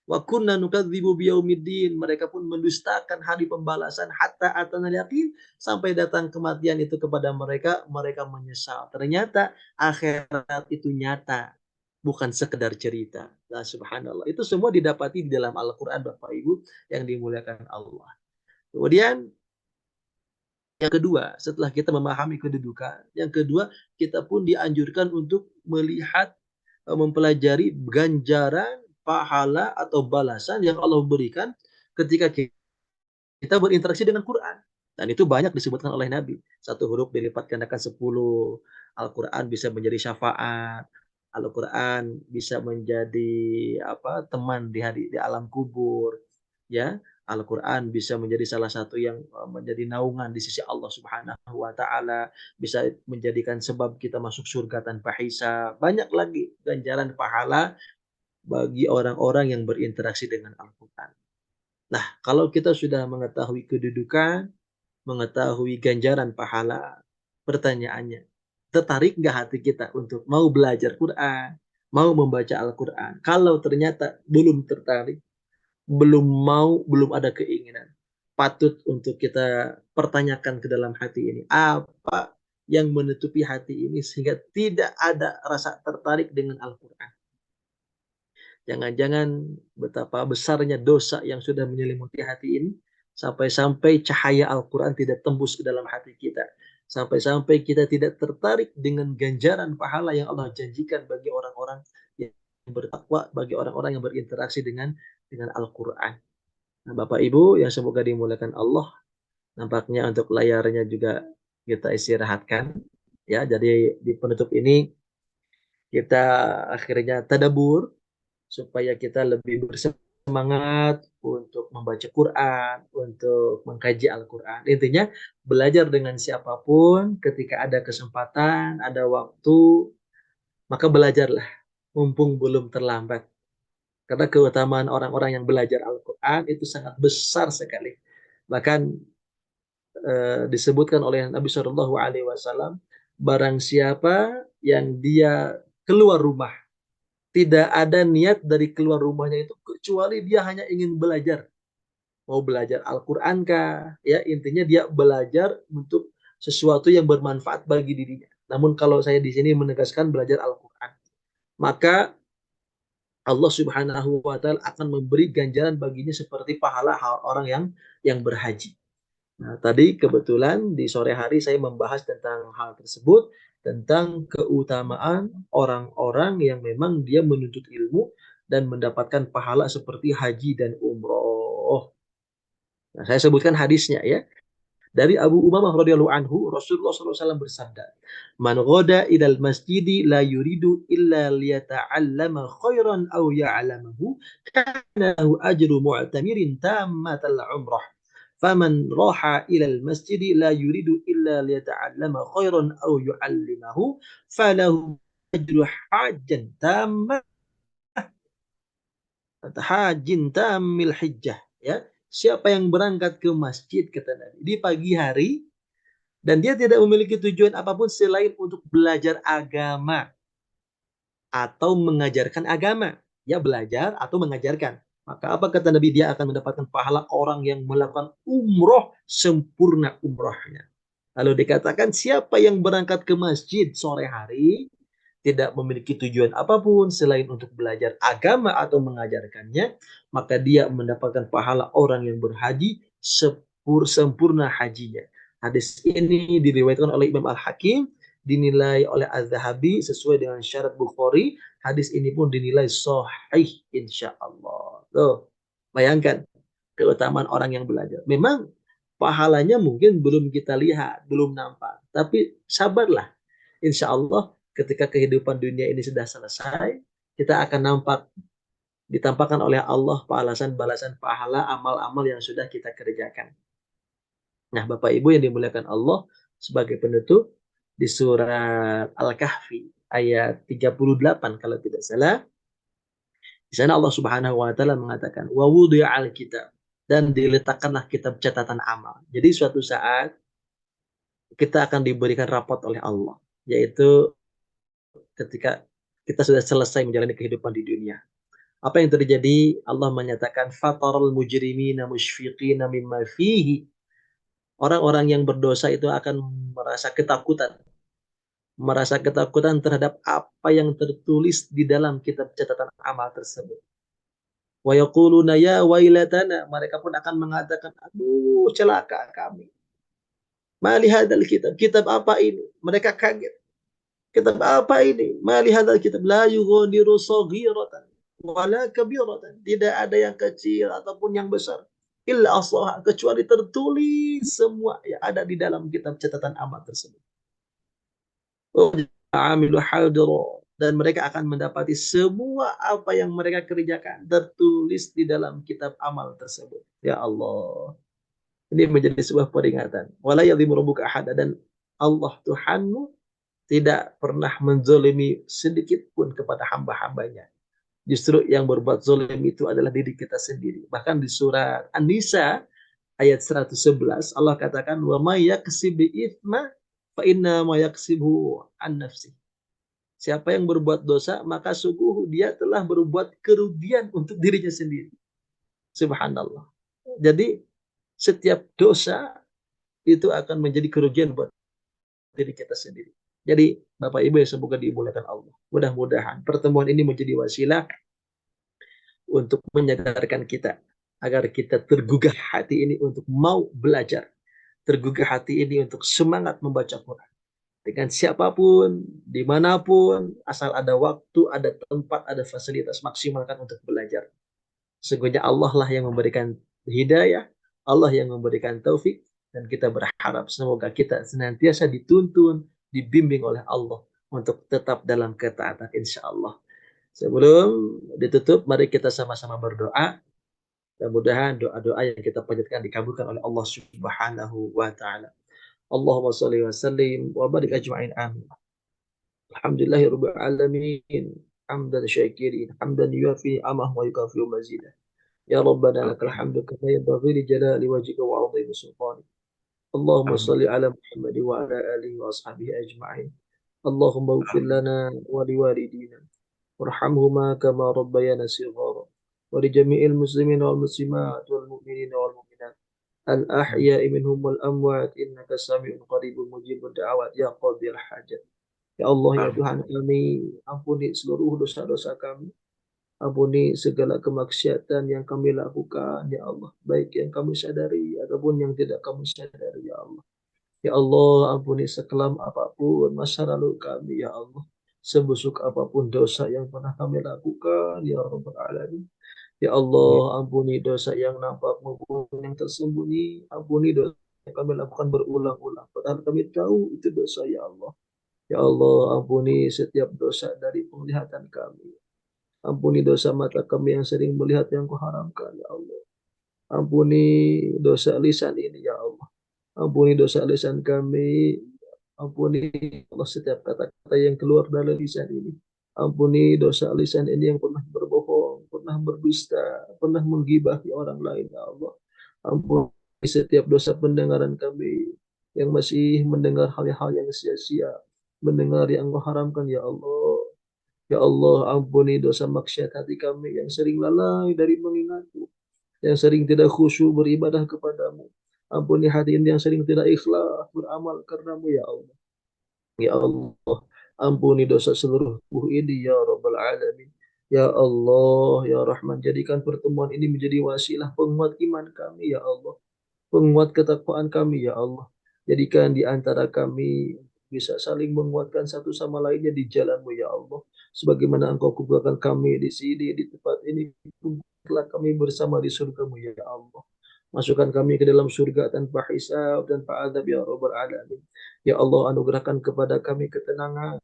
Wa kunna nukadzibu biyaumiddin. Mereka pun mendustakan hari pembalasan hatta atanal yaqin, sampai datang kematian itu kepada mereka, mereka menyesal. Ternyata akhirat itu nyata, bukan sekedar cerita. Nah, subhanallah. Itu semua didapati di dalam Al-Qur'an, Bapak Ibu yang dimuliakan Allah. Kemudian yang kedua, setelah kita memahami kedudukan, yang kedua, kita pun dianjurkan untuk melihat, mempelajari ganjaran, pahala atau balasan yang Allah berikan ketika kita berinteraksi dengan Quran. Dan itu banyak disebutkan oleh Nabi. Satu huruf dilipat gandakan 10. Al-Quran bisa menjadi syafaat. Al-Quran bisa menjadi teman di alam kubur. Ya, Al-Quran bisa menjadi salah satu yang menjadi naungan di sisi Allah Subhanahu wa taala, bisa menjadikan sebab kita masuk surga tanpa hisab. Banyak lagi ganjaran pahala bagi orang-orang yang berinteraksi dengan Al-Quran. Nah, kalau kita sudah mengetahui kedudukan, mengetahui ganjaran pahala, pertanyaannya, tertarik nggak hati kita untuk mau belajar Quran, mau membaca Al-Quran? Kalau ternyata belum tertarik, belum mau, belum ada keinginan, patut untuk kita pertanyakan ke dalam hati ini, apa yang menutupi hati ini sehingga tidak ada rasa tertarik dengan Al-Quran? Jangan-jangan betapa besarnya dosa yang sudah menyelimuti hati ini, sampai-sampai cahaya Al-Quran tidak tembus ke dalam hati kita. Sampai-sampai kita tidak tertarik dengan ganjaran pahala yang Allah janjikan bagi orang-orang yang bertakwa, bagi orang-orang yang berinteraksi dengan Al-Quran. Nah, Bapak Ibu yang semoga dimuliakan Allah, nampaknya untuk layarnya juga kita istirahatkan. Ya, jadi di penutup ini kita akhirnya tadabur, supaya kita lebih bersemangat untuk membaca Quran, untuk mengkaji Al-Quran. Intinya belajar dengan siapapun, ketika ada kesempatan, ada waktu, maka belajarlah, mumpung belum terlambat. Karena keutamaan orang-orang yang belajar Al-Quran itu sangat besar sekali. Bahkan disebutkan oleh Nabi SAW, barang siapa yang dia keluar rumah, tidak ada niat dari keluar rumahnya itu kecuali dia hanya ingin belajar. Mau belajar Al-Quran kah? Ya, intinya dia belajar untuk sesuatu yang bermanfaat bagi dirinya. Namun kalau saya di sini menegaskan belajar Al-Quran, maka Allah Subhanahu wa taala akan memberi ganjaran baginya seperti pahala orang yang berhaji. Nah, tadi kebetulan di sore hari saya membahas tentang hal tersebut, tentang keutamaan orang-orang yang memang dia menuntut ilmu dan mendapatkan pahala seperti haji dan umroh. Nah, saya sebutkan hadisnya ya. Dari Abu Umamah radhiyallahu anhu, Rasulullah SAW bersabda, "Man ghada ilal masjidi la yuridu illa liyata'allama khairan aw ya'lamahu, kana lahu ajru mu'tamirin tammatal umrah. Faman raha ilal masjidi la yuridu illa liyata'allama khairan aw yu'allimahu, falahu ajru hajjin tammil hijjah." Ya, siapa yang berangkat ke masjid, kata Nabi, di pagi hari dan dia tidak memiliki tujuan apapun selain untuk belajar agama atau mengajarkan agama, ya belajar atau mengajarkan, maka apa kata Nabi, dia akan mendapatkan pahala orang yang melakukan umroh sempurna umrohnya. Lalu dikatakan siapa yang berangkat ke masjid sore hari tidak memiliki tujuan apapun selain untuk belajar agama atau mengajarkannya, maka dia mendapatkan pahala orang yang berhaji sempurna hajinya. Hadis ini diriwayatkan oleh Imam Al-Hakim, dinilai oleh Az-Zahabi sesuai dengan syarat Bukhari. Hadis ini pun dinilai sahih insyaallah. Tuh, bayangkan keutamaan orang yang belajar. Memang pahalanya mungkin belum kita lihat, belum nampak. Tapi sabarlah. Insya Allah ketika kehidupan dunia ini sudah selesai, kita akan ditampakkan oleh Allah balasan-balasan pahala amal-amal yang sudah kita kerjakan. Nah, Bapak Ibu yang dimuliakan Allah, sebagai penutup di surat Al-Kahfi ayat 38 kalau tidak salah, di sana Allah Subhanahu wa taala mengatakan, "Wa wudi'al kitab," dan diletakkanlah kitab catatan amal. Jadi suatu saat kita akan diberikan rapot oleh Allah, yaitu ketika kita sudah selesai menjalani kehidupan di dunia. Apa yang terjadi? Allah menyatakan fataral mujrimina musyfiqina mimma fihi. Orang-orang yang berdosa itu akan merasa ketakutan terhadap apa yang tertulis di dalam kitab catatan amal tersebut. Wa yaquluna ya wailatana, mereka pun akan mengatakan, aduh celaka kami. Mali hadzal kitab, kitab apa ini? Mereka kaget. Kitab apa ini? Mali hadzal kitab la yughadiru saghiratan wala kabiratan. Tidak ada yang kecil ataupun yang besar. Illa aslaha, kecuali tertulis semua yang ada di dalam kitab catatan amal tersebut. Amilu hadira, dan mereka akan mendapati semua apa yang mereka kerjakan tertulis di dalam kitab amal tersebut. Ya Allah, ini menjadi sebuah peringatan. Wala yadhimu rabbuka ahada, dan Allah Tuhanmu tidak pernah menzalimi sedikit pun kepada hamba-hambanya. Justru yang berbuat zalim itu adalah diri kita sendiri. Bahkan di surat An-Nisa ayat 111 Allah katakan wa may yaksib itsma fa inna ma yaksibu an nafsi. Siapa yang berbuat dosa maka sungguh dia telah berbuat kerugian untuk dirinya sendiri. Subhanallah. Jadi setiap dosa itu akan menjadi kerugian buat diri kita sendiri. Jadi Bapak Ibu yang semoga dimuliakan Allah. Mudah-mudahan pertemuan ini menjadi wasilah untuk menyadarkan kita agar kita tergugah hati ini untuk mau belajar. Tergugah hati ini untuk semangat membaca Quran. Dengan siapapun, dimanapun, asal ada waktu, ada tempat, ada fasilitas, maksimalkan untuk belajar. Sesungguhnya Allah lah yang memberikan hidayah, Allah yang memberikan taufik, dan kita berharap semoga kita senantiasa dituntun, dibimbing oleh Allah untuk tetap dalam ketaatan insya Allah. Sebelum ditutup, mari kita sama-sama berdoa. Mudah-mudahan doa-doa yang kita panjatkan dikabulkan oleh Allah Subhanahu wa taala. Allahumma shalli wa sallim wa barik ajma'in amin. Alhamdulillahirabbil alamin. Hamdan syakirin, hamdan yuafi amah wa yukafi mazidah. Ya Rabbana lakal hamdu kama yanbaghi li jalali wajhika wa 'azimi sultanik. Allahumma shalli ala Muhammad wa ala alihi wa ashabihi ajma'in. Allahumma ighfir lana wa liwalidina warhamhuma kama rabbayana shighara wa li jami'il muslimin wal muslimat wal mu'minin wal mu'minat al-ahya'i minhum wal amwat innaka sami'un qaribun mujibud da'awat ya qadhil hajat. Ya Allah ya Tuhan kami, ampuni seluruh dosa-dosa kami. Ampuni segala kemaksiatan yang kami lakukan, ya Allah. Baik yang kami sadari ataupun yang tidak kami sadari, ya Allah. Ya Allah, ampuni sekelam apapun masa lalu kami, ya Allah. Sebusuk apapun dosa yang pernah kami lakukan, ya Rabbal Alamin. Ya Allah, ampuni dosa yang nampak maupun yang tersembunyi. Ampuni dosa yang kami lakukan berulang-ulang. Padahal kami tahu itu dosa, ya Allah. Ya Allah, ampuni setiap dosa dari penglihatan kami. Ampuni dosa mata kami yang sering melihat yang Kau haramkan, ya Allah. Ampuni dosa lisan ini, ya Allah. Ampuni dosa lisan kami. Ampuni Allah setiap kata-kata yang keluar dari lisan ini. Ampuni dosa lisan ini yang pernah berbohong, pernah berdusta, pernah menggibahi orang lain, ya Allah. Ampuni setiap dosa pendengaran kami yang masih mendengar hal-hal yang sia-sia, mendengar yang Kau haramkan, ya Allah. Ya Allah, ampuni dosa maksiat hati kami yang sering lalai dari mengingat-Mu, yang sering tidak khusyuk beribadah kepadamu. Ampuni hati ini yang sering tidak ikhlas beramal karenamu, ya Allah. Ya Allah, ampuni dosa seluruh tubuh ini, ya Rabbal Alamin. Ya Allah, ya Rahman, jadikan pertemuan ini menjadi wasilah penguat iman kami, ya Allah. Penguat ketakwaan kami, ya Allah. Jadikan di antara kami bisa saling menguatkan satu sama lainnya di jalan-Mu, ya Allah. Sebagaimana Engkau kumpulkan kami di sini, di tempat ini, kumpulkanlah kami bersama di surga-Mu, ya Allah. Masukkan kami ke dalam surga tanpa hisab, tanpa azab, ya Rabbal Alamin. Ya Allah, anugerahkan kepada kami ketenangan,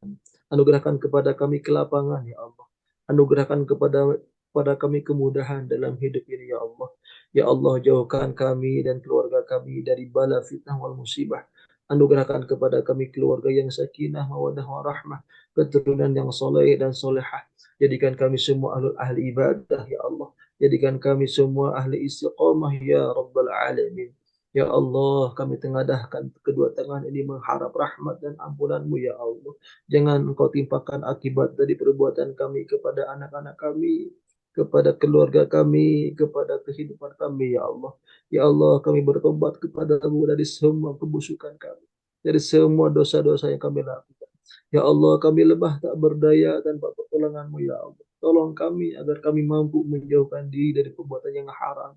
anugerahkan kepada kami kelapangan, ya Allah. Anugerahkan kepada kami kemudahan dalam hidup ini, ya Allah. Ya Allah, jauhkan kami dan keluarga kami dari bala fitnah wal musibah. Anugerahkan kepada kami keluarga yang sakinah, mawaddah, warahmah, keturunan yang soleh dan solehah. Jadikan kami semua ahli ibadah, ya Allah. Jadikan kami semua ahli istiqamah, ya Rabbal Alamin. Ya Allah, kami tengadahkan kedua tangan ini mengharap rahmat dan ampunan-Mu, ya Allah. Jangan Engkau timpakan akibat dari perbuatan kami kepada anak-anak kami, kepada keluarga kami, kepada kehidupan kami, ya Allah. Ya Allah, kami bertobat kepadamu dari semua kebusukan kami, dari semua dosa-dosa yang kami lakukan. Ya Allah, kami lemah tak berdaya tanpa pertolonganmu, ya Allah. Tolong kami agar kami mampu menjauhkan diri dari perbuatan yang haram.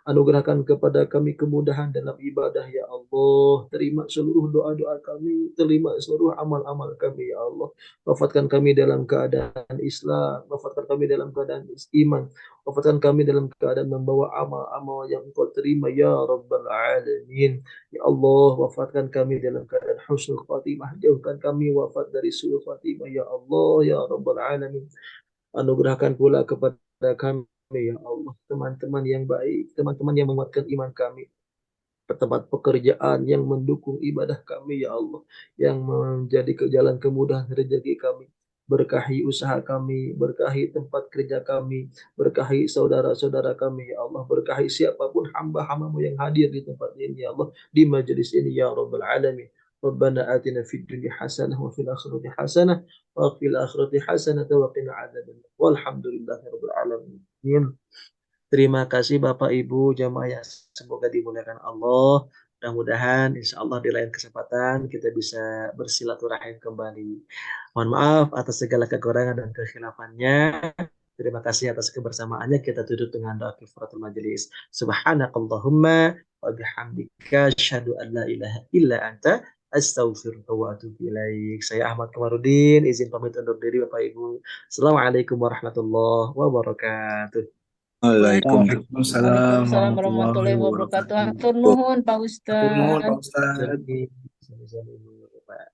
Anugerahkan kepada kami kemudahan dalam ibadah, ya Allah. Terima seluruh doa-doa kami, terima seluruh amal-amal kami, ya Allah. Wafatkan kami dalam keadaan Islam, wafatkan kami dalam keadaan iman, wafatkan kami dalam keadaan membawa amal-amal yang Engkau terima, ya Rabbal Alamin. Ya Allah, wafatkan kami dalam keadaan husnul khatimah, jauhkan kami wafat dari su'ul khatimah, ya Allah, ya Rabbal Alamin. Anugerahkan pula kepada kami, ya Allah, teman-teman yang baik, teman-teman yang menguatkan iman kami, tempat pekerjaan yang mendukung ibadah kami, ya Allah, yang menjadi jalan kemudahan rezeki kami. Berkahi usaha kami, berkahi tempat kerja kami, berkahi saudara-saudara kami, ya Allah, berkahi siapapun hamba-hambamu yang hadir di tempat ini, ya Allah, di majelis ini, ya Rabbal Alamin. Rabbana atina fid dunya hasanah wa fil akhirati hasanah wa fil akhirati hasanah wa qina adzabannar. Walhamdulillahi rabbil alamin. Terima kasih Bapak Ibu jamaah yang semoga dimuliakan Allah. Mudah-mudahan insya Allah di lain kesempatan kita bisa bersilaturahim kembali. Mohon maaf atas segala kekurangan dan kekhilafannya. Terima kasih atas kebersamaannya. Kita tutup dengan doa kifaratul majelis. Subhanakallahumma wa bihamdika asyhadu an la ilaha illa anta astaghfiruka wa atubu ilaik. Saya Ahmad Kamarudin, izin pamit undur diri Bapak Ibu. Assalamualaikum warahmatullahi wabarakatuh. Waalaikumsalam Waalaikumsalam warahmatullahi wabarakatuh. Hatur nuhun Pak Hatur nuhun, Pak Ustadz. Ustadz. Sama-sama, Pak.